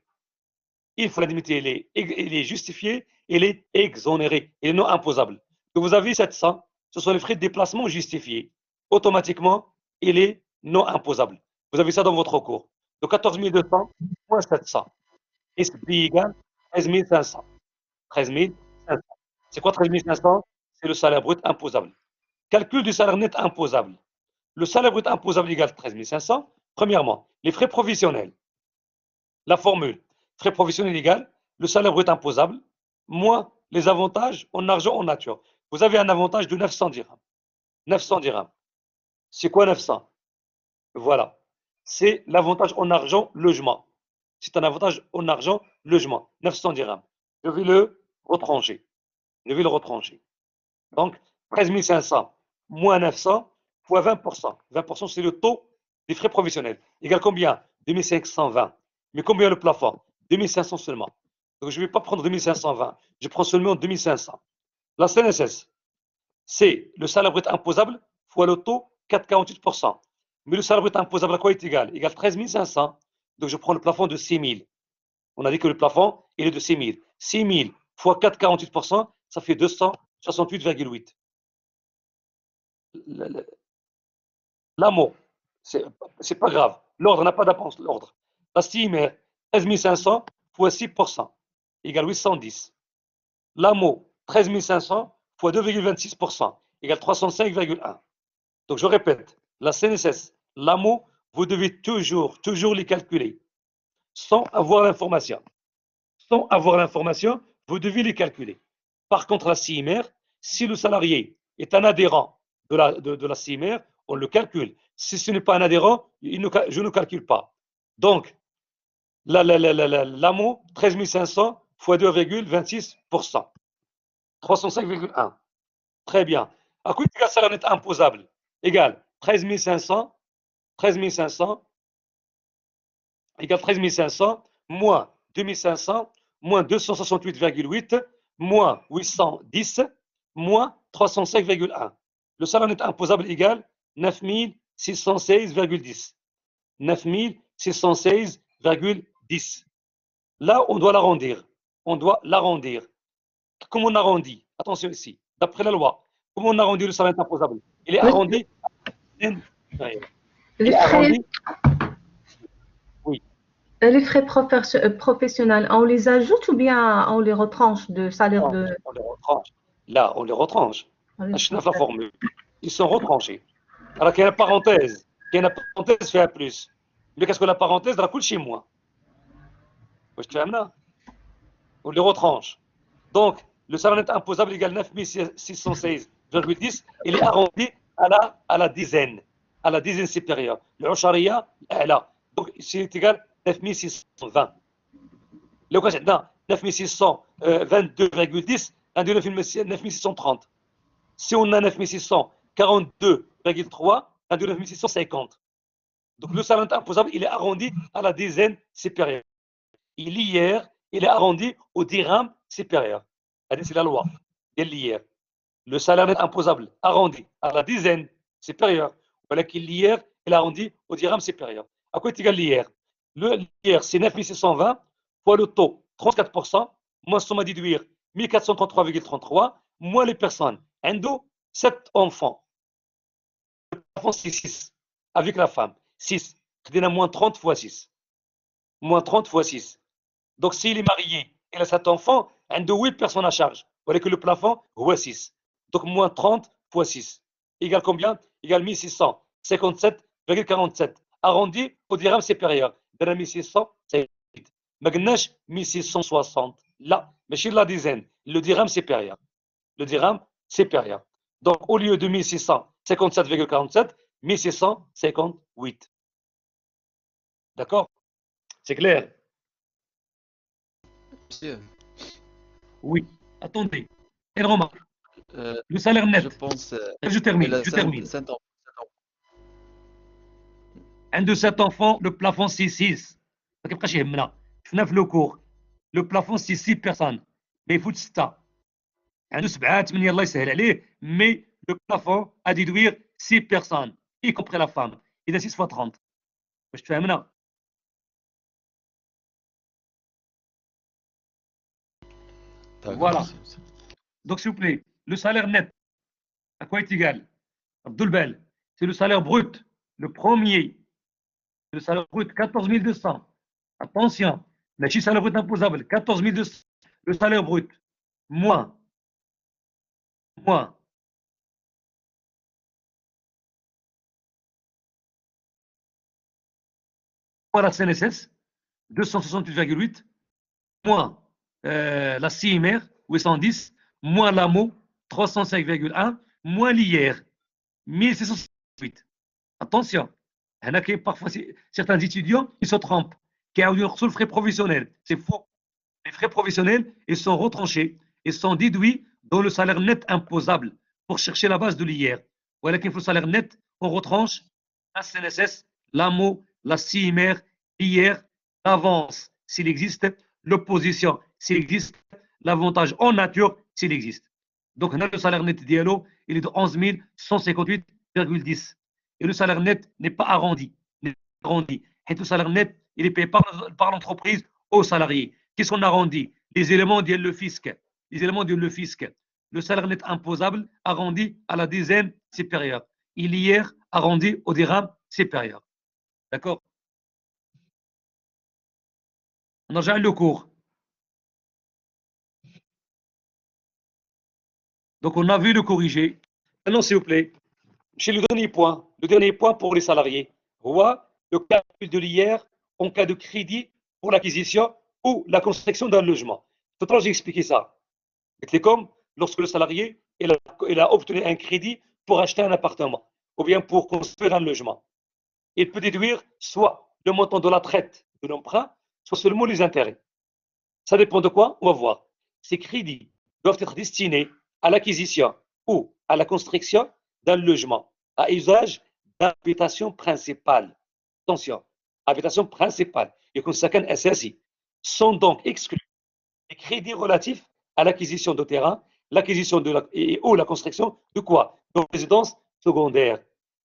Une fois l'indemnité elle est justifiée, elle est exonérée, elle est non imposable. Donc vous avez 700, ce sont les frais de déplacement justifiés. Automatiquement, elle est non imposable. Vous avez ça dans votre cours. Donc 14 200 moins 700. SBI égale 13 500. 13 500. C'est quoi 13 500? C'est le salaire brut imposable. Calcul du salaire net imposable. Le salaire brut imposable égale 13 500. Premièrement, les frais professionnels. La formule, frais professionnels égale le salaire brut imposable moins les avantages en argent en nature. Vous avez un avantage de 900 dirhams. 900 dirhams. C'est quoi 900? Voilà. C'est l'avantage en argent logement. C'est un avantage en argent logement. 900 dirhams. Je vais le retrancher. Je vais le retrancher. Donc, 13 500 moins 900 fois 20%. 20%, c'est le taux des frais professionnels. Égal combien? 2520. Mais combien le plafond? 2500 seulement. Donc, je ne vais pas prendre 2520. Je prends seulement 2500. La CNSS, c'est le salaire brut imposable fois le taux 4,48%. Mais le salaire brut imposable à quoi est égal? Égal 13 500. Donc, je prends le plafond de 6 000. On a dit que le plafond, il est de 6 000. 6 000 fois 4,48%, ça fait 268,8. L'amour, c'est pas grave. L'ordre n'a pas d'importance. L'ordre. La stime est 13 500 fois 6% égale 810. L'amour, 13 500 fois 2,26% égale 305,1. Donc je répète, la CNSS, l'amour, vous devez toujours les calculer sans avoir l'information. Sans avoir l'information, vous devez les calculer. Par contre, la CIMR, si le salarié est un adhérent de la CIMR, on le calcule. Si ce n'est pas un adhérent, je ne calcule pas. Donc, l'AMO, 13 500 fois 2,26%. 305,1. Très bien. À quoi est le salaire net imposable? Égal 13 500, 13 500, égale 13 500, moins 2500, moins 268,8, moins 810, moins 305,1. Le salaire net imposable égale 9 616,10. 9 616,10. Là, on doit l'arrondir. On doit l'arrondir. Comment on arrondit? Attention ici. D'après la loi, comment on arrondit le salaire net imposable? Il est arrondi. Il est arrondi. Oui. Les frais professionnels, on les ajoute ou bien on les retranche de salaire de... On les retranche. Là, on les retranche. Je la formule. Ils sont retranchés. Alors qu'il y a une parenthèse. Il y a une parenthèse fait un plus. Mais qu'est-ce que la parenthèse la coule chez moi? On les retranche. Donc, le salaire net imposable égale 9 616,10. Il est arrondi à la dizaine. À la dizaine supérieure. Le Oshariya, là. Donc, c'est égal 9 620. Le cas, c'est 9 622,10, un de 9 630. Si on a 9 642,3, un de 9 650. Donc le salaire net imposable, il est arrondi à la dizaine supérieure. Et l'IR, il est arrondi au dirham supérieur. C'est la loi. l'IR. Le salaire net imposable arrondi à la dizaine supérieure. Voilà qu'il l'IR, il arrondi au dirham supérieur. À quoi est égal l'IR? L'IR, c'est 9620 fois le taux, 34%, moins somme à déduire, 1433,33, moins les personnes. Endo, 7 enfants. Le plafond, c'est 6. Avec la femme, 6. C'est moins 30 fois 6. Moins 30 fois 6. Donc, s'il est marié, il a 7 enfants, endo 8 personnes à charge. Vous voyez que le plafond, ouais 6. Donc, moins 30 fois 6. Égale combien? Égale 1657,47. Arrondi au dirham supérieur. De 1600, c'est 1660. Là, mais chez la dizaine, le dirham supérieur. Le dirham supérieur. Donc, au lieu de 1657,47, 1658. D'accord? C'est clair? Monsieur, Oui. Attendez. Une remarque. Le salaire je net. pense Je que termine. la Je termine. ans. Un de 7 enfants, le plafond c'est 6. ما كيبقاش يهمنا. شفنا في لو كور. Le plafond c'est 6 personnes. ما يفوتش 6. عنده 7 8 الله يسهل عليه. Mais le plafond à déduire 6 personnes, y compris la femme. إذا 6 fois 30. واش تفهمنا؟ Voilà. Donc s'il vous plaît, le salaire net, à quoi est égal? Abdul Bel, c'est le salaire brut. Le premier, le salaire brut, 14 200. Attention, le salaire brut imposable, 14 200. Le salaire brut, moins la CNSS, 268,8, moins la CIMR, 810, moins l'AMO, 305,1, moins l'IR, 1668. Attention, il y a parfois certains étudiants qui se trompent, qui ont reçu le frais professionnel. C'est faux. Les frais professionnels, ils sont retranchés, ils sont déduits dans le salaire net imposable pour chercher la base de l'IR. Voilà qu'il faut le salaire net, on retranche la CNSS, l'AMO, la CIMR, l'IR, l'avance s'il existe, l'opposition s'il existe, l'avantage en nature s'il existe. Donc, le salaire net d'ILO, il est de 11 158,10. Et le salaire net n'est pas arrondi. Et le salaire net, il est payé par l'entreprise aux salariés. Qu'est-ce qu'on arrondit? Les éléments de le fisc. Les éléments de le fisc. Le salaire net imposable arrondi à la dizaine supérieure. Il hier arrondi au dirham supérieur. D'accord? On a déjà le cours. Donc on a vu le corriger. Maintenant, s'il vous plaît, chez le dernier point pour les salariés, voit le calcul de l'IR en cas de crédit pour l'acquisition ou la construction d'un logement. Tout à l'heure, j'ai expliqué ça. C'est comme lorsque le salarié il a obtenu un crédit pour acheter un appartement ou bien pour construire un logement. Il peut déduire soit le montant de la traite de l'emprunt, soit seulement les intérêts. Ça dépend de quoi? On va voir. Ces crédits doivent être destinés à l'acquisition ou à la construction d'un logement à usage d'habitation principale. Attention, habitation principale. Et comme chacun SSI sont donc exclus les crédits relatifs à l'acquisition de terrain, l'acquisition ou la construction de quoi? De résidence secondaire.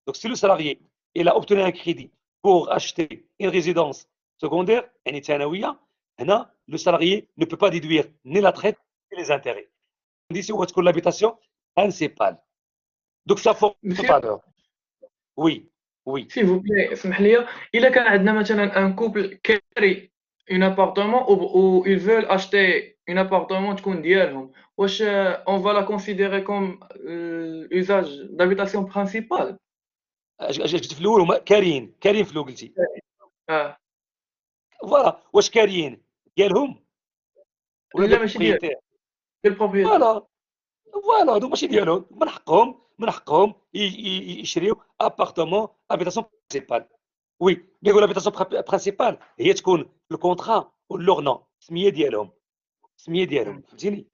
Donc si le salarié il a obtenu un crédit pour acheter une résidence secondaire, le salarié ne peut pas déduire ni la traite ni les intérêts. Ici, où est-ce que l'habitation principale? Donc ça forme tout à l'heure. Oui. S'il vous plaît, اسمح لي إلا كان عندنا مثلا un couple كاري un appartement ou ils veulent acheter un appartement تكون ديالهم واش on va la considérer comme usage d'habitation principale. جبت في الاول كاريين في الاول قلتي فوالا واش كاريين ديالهم ولا ماشي ديال البروبريتير فوالا هادو ماشي ديالهم من حقهم يشريو ابارتمون هابيتاسيون برينسيبال. وي يقول هابيتاسيون برينسيبال هي تكون في الكونترا واللورنون سميه ديالهم فهمتيني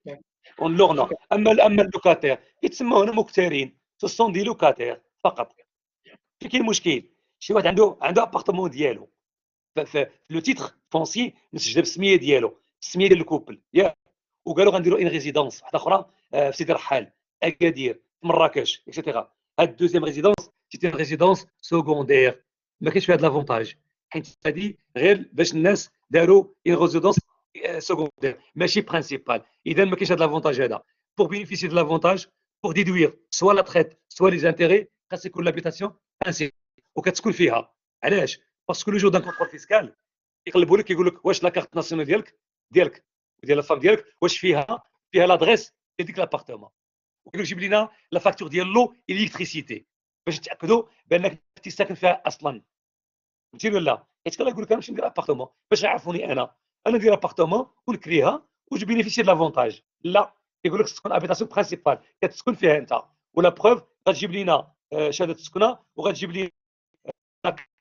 واللورنون. اما اللوكاتير يتسموا هنا مكتارين سون دي لوكاتير فقط. في كاين مشكل شي واحد عنده ابارتمون ديالو لو تيتر فونسي مسجله بالسميه ديالو، السميه ديال الكوبل ياك، وقالوا غنديروا ان ريزيدونس واحده اخرى في سيدي رحال، اكادير، في مراكش اكسيتيرا. هاد الدوزيام ريزيدونس سيتي ريزيدونس سكوندير، ما كاينش فيها هاد لافونتاج، حيت هادي غير باش الناس داروا ان ريزيدونس سكوندير ماشي برينسيبال. اذا ما كاينش هاد لافونتاج هذا. بور بينيفيسي دو لافونتاج بور ديدوير سوا لا تريت سوا لي زانتيري، خاص يكون لابيتاسيون برينسيبال وكتسكن فيها. علاش؟ باسكو لو جور دان كونترول فيسكال يقلبوا لك يقول لك واش لا كارت ناسيونال ديالك وديال الفام ديالك واش فيها لادريس ديال ديك لابارتمون، ويقول جيب لنا لا فاكتور ديال لو الكتريسيتي باش نتاكدوا بانك انت ساكن فيها اصلا. فهمتيني ولا؟ حيت كان يقول لك انا نمشي ندير ابارتمون باش يعرفوني انا ندير ابارتمون ونكريها وجو بينيفيسي د لافونتاج. لا، يقول لك تكون ابيتاسيون برينسيبال كتسكن فيها انت، ولا بروف غتجيب لنا شهاده السكنه وغتجيب لي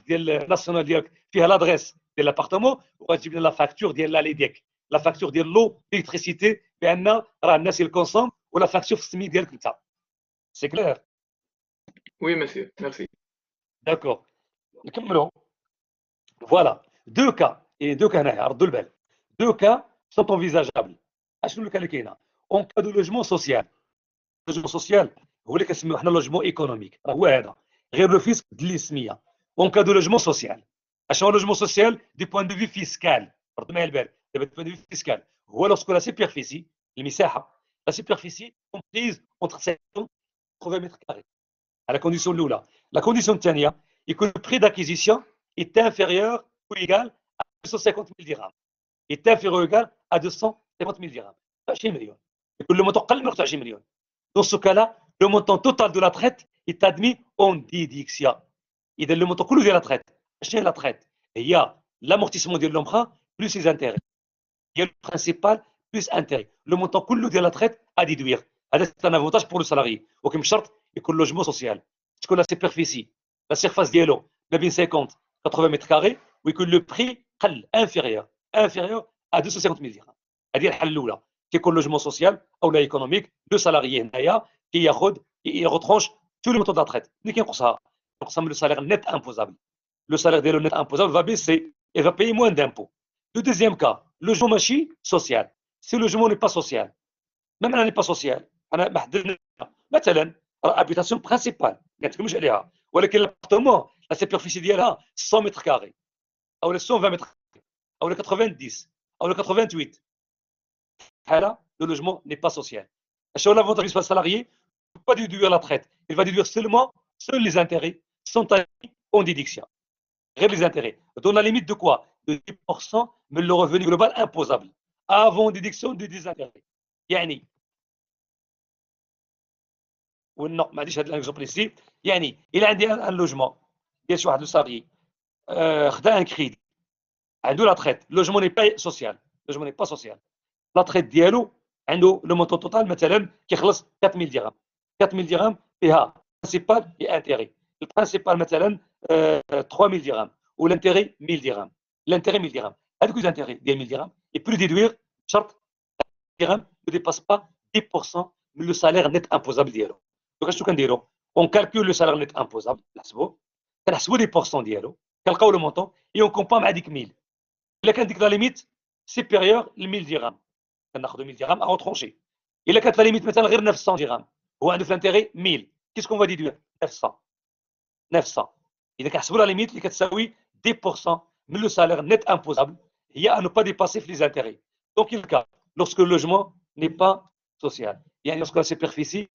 ديال الناسيونال ديالك فيها لادريس ديال لابارتمون، وغتجيب لنا لا فاكتور ديال لالي ديالك، لا فاكتور ديال لو الكتريسيتي بان راه الناس يلكونسوم، ولا فاكتور في السمي ديالك انت. سي كلير؟ Oui, monsieur, merci. داكور نكملوا. فوالا دو كا، دو كا هنايا ردوا البال، دو كا سون انفيزاجابل. اشنو اللي كاينه؟ اون كا دو لوجمون سوسيال. لوجمون سوسيال هو اللي كنسميوه حنا لوجمون ايكونوميك، راه هو هذا غير لو فيسك ديال السميه. اون كا دو لوجمون سوسيال، اشنو هو لوجمون سوسيال دي بوين دو في فيسكال؟ ردوا معايا البال دابا دو بوين دو في فيسكال هو لوسكو لا سوبرفيسي المساحه، لا سوبرفيسي كومبريز اونتر 80 متر كاري. على كونديسيون الاولى. لا كونديسيون الثانيه يكون البري داكيزيسيون est inférieur ou égal à 250 000 dirhams. est inférieur ou égal à 250 000 dirhams. 20 مليون. يكون لو مونطون اقل من 20 مليون. Dans ce cas-là, le montant total de la traite est admis en déduction. إذا le montant كله ديال la traite. شنو هي la traite؟ هي l'amortissement ديال l'emprunt plus les intérêts. هي le principal plus intérêt. Le montant كله ديال la traite à déduire. هذا c'est un avantage pour le salarié. ولكن بشرط يكون logement social. تكون la superficie, la surface ديالو ما بين 50 80 متر كاري، ويكون لو بري قل انفيريور ا 250 000 درهم. هذه الحل الاولى، كيكون لوجمون سوسيال او لا ايكونوميك. لو سالاريي هنايا كياخذ يغوترونش تو لو مونطون د لا ملي كينقصها من لو سالير نيت امبوزابل. لو سالير ديالو نيت امبوزابل فا بيسي اي فا باي موان دامبو. لو دوزيام كا لوجمون ماشي سوسيال، سي لوجمون ني با سوسيال. ما معنى ني با سوسيال؟ انا ما حددنا مثلا راه ابيتاسيون برينسيبال ما نتكلموش عليها، ولكن لابارتمون لا سوبرفيسي ديالها 100 متر كاري او 120 متر او 90 او 88. حاله لو لوجمون ني با سوسيال. شنو لافونتاج بالنسبه للسالاريي؟ pas déduire la traite, il va déduire seulement seuls les intérêts sont en déduction. غير les intérêts. Dans la limite de quoi? De 10% من le revenu global imposable avant déduction des intérêts. يعني والنو ما عنديش هذا الاكزومبل سي. يعني الى عندي ان لوجمون ديال شي واحد لو سالاري خدا ان كريدي عنده لا تريت، لوجمون ني با سوسيال، لوجمون ني با سوسيال. لا تريت ديالو عنده لو مونطون توتال مثلا كيخلص 4000 درهم. 4000 درهم فيها برينسيبال اي انتيري. البرينسيبال مثلا 3000 درهم والانتيري 1000 درهم. الانتيري 1000 درهم. هذوك لي انتيري ديال 1000 درهم يبرو ديدوير شرط درهم ne dépasse pas 10% من لو سالير نيت امبوزابل ديالو. دونك اشنو كنديروا؟ اون كالكول لو سالير نيت امبوزابل، كنحسبوا لي بورسون ديالو، كنلقاو لو مونطون اي اون كومبا مع ديك 1000. الا كان ديك لا ليميت سيبيريور ل 1000 درهم كناخذوا 1000 درهم اون ترونشي. الا كانت لا ليميت مثلا غير 900 درهم هو عنده في الانتيري 1000، كيسكون فا ديدوير 900. اذا كنحسبوا لا ليميت اللي كتساوي 10% من لو سالير نيت امبوزابل هي ان با ديباسي في لي زانتيري. دونك الكا lorsque le logement n'est pas social. يعني lorsque la superficie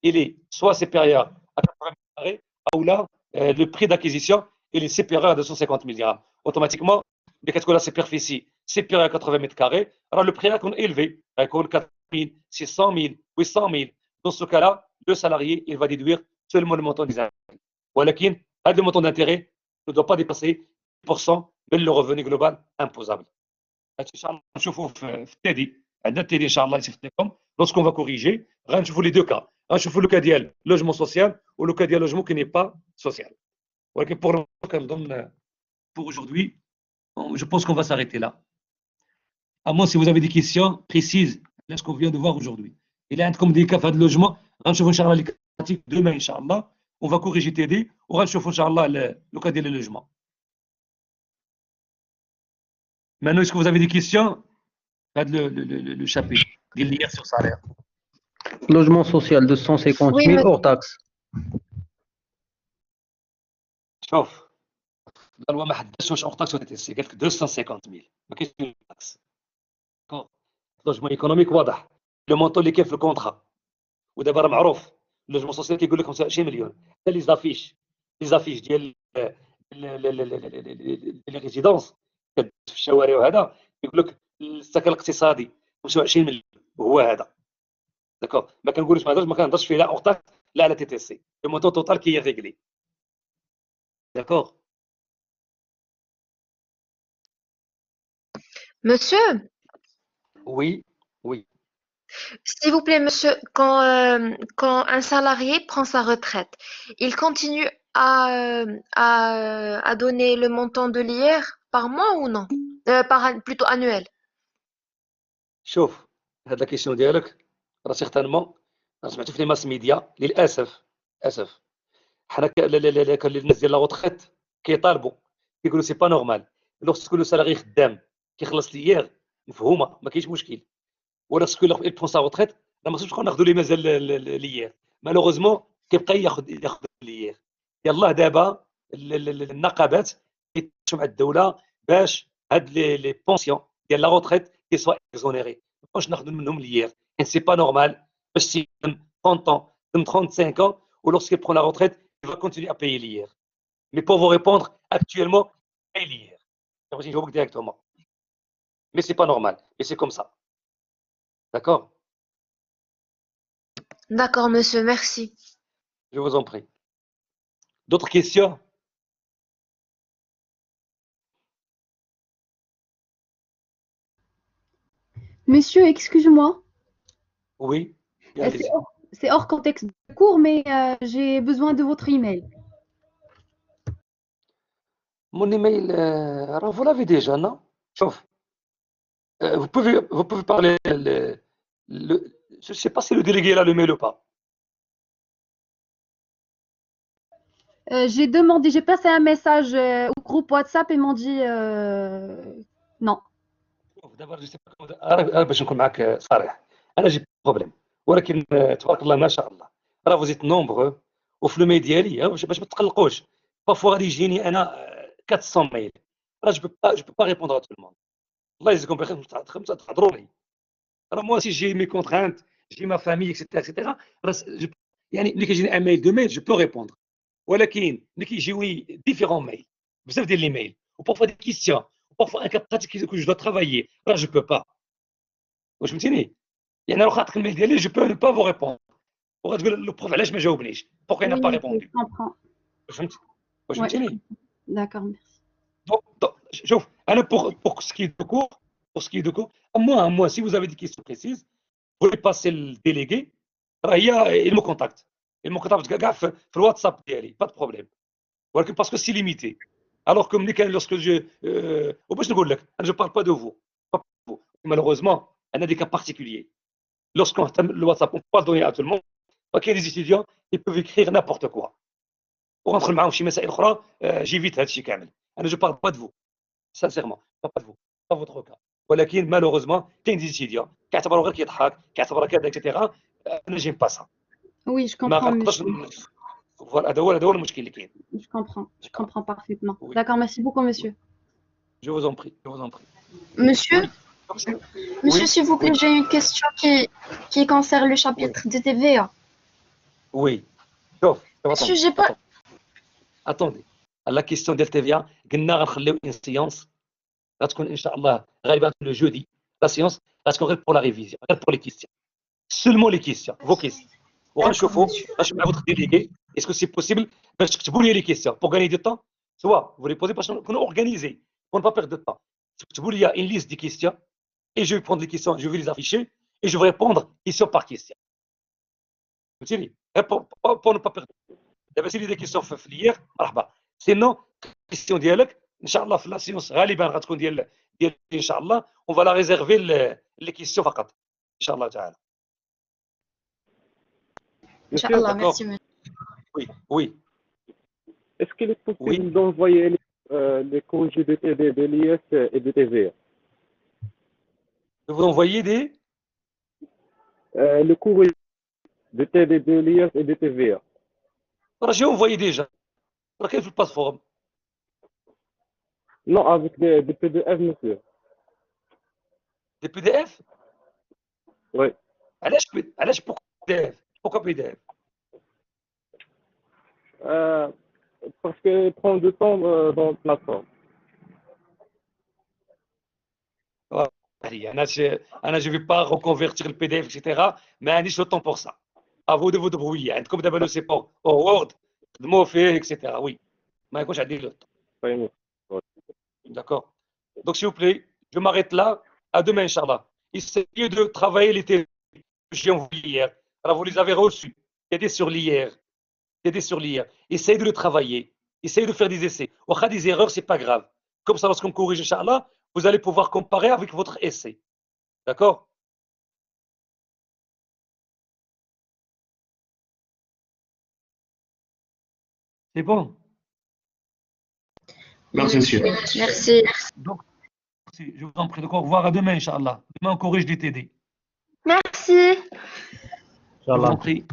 il est soit supérieur à 80 mètres carrés ou là le prix d'acquisition il est supérieur à 250 000 dirhams. Automatiquement, dès que la superficie supérieure à 80 mètres carrés, alors le prix est élevé, il est 4 000, 600 000, 800 000. Dans ce cas-là, le salarié il va déduire seulement le montant des intérêts. ولكن هذا le montant d'intérêt ne doit pas dépasser 10% من le revenu global imposable. ان شاء الله نشوفوا في التالي. عندنا التالي ان شاء الله يصيفط لكم لوسكون فا كوريجي غنشوفوا لي دو كا، غنشوفوا لو كا ديال لوجمون سوسيال ولو كا ديال لوجمون كي ني با سوسيال. ولكن بور كنظن pour aujourd'hui je pense qu'on va s'arrêter là. À moins si vous avez des questions précises à ce qu'on vient de voir aujourd'hui. Il y a عندكم des cas de logement غنشوفوا ان شاء الله لي كاتيك demain ان شاء الله on va corriger TD, on va chauffer, Inch'Allah, le cas des logements. Maintenant, est-ce que vous avez des questions? Le chapitre, des liens sur salaire. Logement social de 150 Oui, 000 mais hors taxe. شوف الوا ما حددش واش اورتاكس ولا تي سي قال لك 250000 ما كاينش اورتاكس لوجمون ايكونوميك واضح لو مونطون اللي كاين في الكونترا ودابا راه معروف اللوجمون سوسيال كيقول لك 25 مليون حتى لي زافيش ديال لي ريزيدونس في الشوارع وهذا يقول لك السكن الاقتصادي 25 مليون وهو هذا داكور ما كنقولش ما كنهضرش فيه لا اورتاكس لا على تي تي سي لو مونطون توتال كي ريغلي داكور. monsieur, Oui, oui. s'il vous plaît, monsieur, quand un salarié prend sa retraite, il continue à donner le montant de l'IR par mois ou non? Plutôt annuel. شوف هاد لا كيسيون ديالك راه سيغتانمون سمعتو في لي ماس ميديا للاسف حنا كان الناس ديال لا روتريت كيطالبوا كيقولوا سي با نورمال لوغسكو لو سالاري خدام كيخلص ليير مفهومه ما كاينش مشكل ولوغسكو il prend sa retraite راه ما خصوش نبقاو ناخذوا ليه مازال ليير مالوغوزمون كيبقى ياخذ ليير يلاه دابا النقابات كيتعاونوا مع الدوله باش هاد لي بونسيون ديال لا روتريت كي سوا اكزونيري باش ناخذوا منهم ليير سي با نورمال باش سي 30 ans 35 ans ou lorsqu'il prend la retraite il va continuer à payer l'IR. Mais pour vous répondre, actuellement, il paye l'IR. Je vous directement. Mais c'est pas normal. Et c'est comme ça. D'accord? D'accord, monsieur, merci. Je vous en prie. D'autres questions? Monsieur, excuse-moi. Oui. C'est c'est hors contexte de cours, mais j'ai besoin de votre email. Mon email, vous l'avez déjà, non? Sauf, vous pouvez parler. Je ne sais pas si le délégué là le mail ou pas. J'ai demandé, j'ai passé un message au groupe WhatsApp et ils m'ont dit non. دابا جو سي با باش نكون معاك صريح انا جيب بروبليم ولكن تبارك الله ما شاء الله راه فوزيت نومبرو وفي الميل ديالي باش ما تقلقوش بافوا غادي يجيني انا 400 ميل راه جو با ريبوندر ا تو الموند الله يجزيكم بخير تهضروا لي راه موا سي جي مي كونترانت جي ما فامي اكسيتيرا يعني ملي كيجيني ان ميل دو ميل جو بو ريبوندر ولكن ملي كيجيوني ديفيرون ميل بزاف ديال لي ميل وبارفوا دي كيستيون وبارفوا ان كا براتيك كو جو دو ترافايي راه جو بو با واش فهمتيني يعني لو خاطر الميل ديالي جو بو نو با فو ريبوندر وغتقول البروف علاش ما جاوبنيش بوغ انا با ريبوندي فهمت واش فهمتيني D'accord, merci. donc شوف انا pour ce qui est de cours moi si vous avez des questions précises vous les passez le délégué راه هي il me contacte كاع في الواتساب ديالي با دو بروبليم ولكن باسكو سي ليميتي alors que ملي كان لوسكو جو وباش نقول لك انا جو بارل با دو فو malheureusement انا دي كا بارتيكولير lorsqu'on le WhatsApp on peut pas le donner à tout le monde فكاين les étudiants ils peuvent écrire n'importe quoi وغندخل معاهم في شي مسائل اخرى جيفيت هادشي كامل انا جو بارل با دو فو sincèrement pas de vous pas votre cas ولكن malheureusement كاين دي étudiants كيعتبروا غير كيضحك كيعتبروا كذا اكسيتيرا انا جيم با سا Oui, je ما comprends, كنقدرش monsieur. فوالا هذا هو المشكل اللي كاين Je comprends parfaitement. Oui. D'accord, merci beaucoup, monsieur. je vous en prie Monsieur, monsieur, Oui. s'il vous plaît, Oui. j'ai une question qui concerne le chapitre de TVA. Oui. شوف Monsieur, j'ai pas. attendez la question ديال TVA قلنا غنخليو ان سيونس غتكون ان شاء الله غالبا لو جودي لا سيونس غتكون غير بور لا ريفيزيون غير بور لي كيستيون seulement les questions vos questions وغنشوفوا غنشوف مع votre délégué est-ce que c'est possible باش تكتبوا لي les questions pour gagner du temps soit vous les posez باش نكونوا organisés pour ne pas perdre de temps تكتبوا لي une liste des questions et je vais prendre les questions je vais les afficher et je vais répondre question par question فهمتيني pour ne pas perdre دابا سيدي دي كيسيون في ليير مرحبا سينو كيسيون ديالك ان شاء الله في لا سيونس غالبا غتكون ديال ان شاء الله اون فالا ريزيرفي لي كيسيون فقط ان شاء الله تعالى إن شاء الله, merci monsieur. Oui, oui, Est-ce qu'il est oui. possible d'envoyer les corrigés de TD, de l'IS et de TVA? De vous envoyer des. Le courrier de TD, de l'IS et de TVA. Alors, j'ai envoyé déjà. Dans quelle plateforme? Non, avec des PDF, monsieur. Des PDF? Oui. علاش pourquoi PDF? Pourquoi PDF? Parce que prend du temps dans la plateforme. انا je vais pas reconvertir le PDF etc. ما عنديش le temps pour ça. À vous de vous débrouiller. عندكم دابا لو سي بور وورد خدموا فيه etc. Oui. ما يكونش عندي le temps. Vraiment. D'accord. Donc s'il vous plaît, je m'arrête là. À demain inchallah. Essayez de travailler les télés que j'ai envoyés hier. Alors vous les avez reçus. Il y a des sur l'hier. Il y a des sur l'hier. Essayez de le travailler. Essayez de faire des essais. Ou des erreurs, c'est pas grave. Comme ça, lorsqu'on corrige, Inch'Allah, vous allez pouvoir comparer avec votre essai. D'accord? C'est bon. Merci, monsieur. Merci. Donc, je vous en prie. Donc, au revoir à demain, Inch'Allah. Demain, on corrige des TD. Merci. Je vous en prie.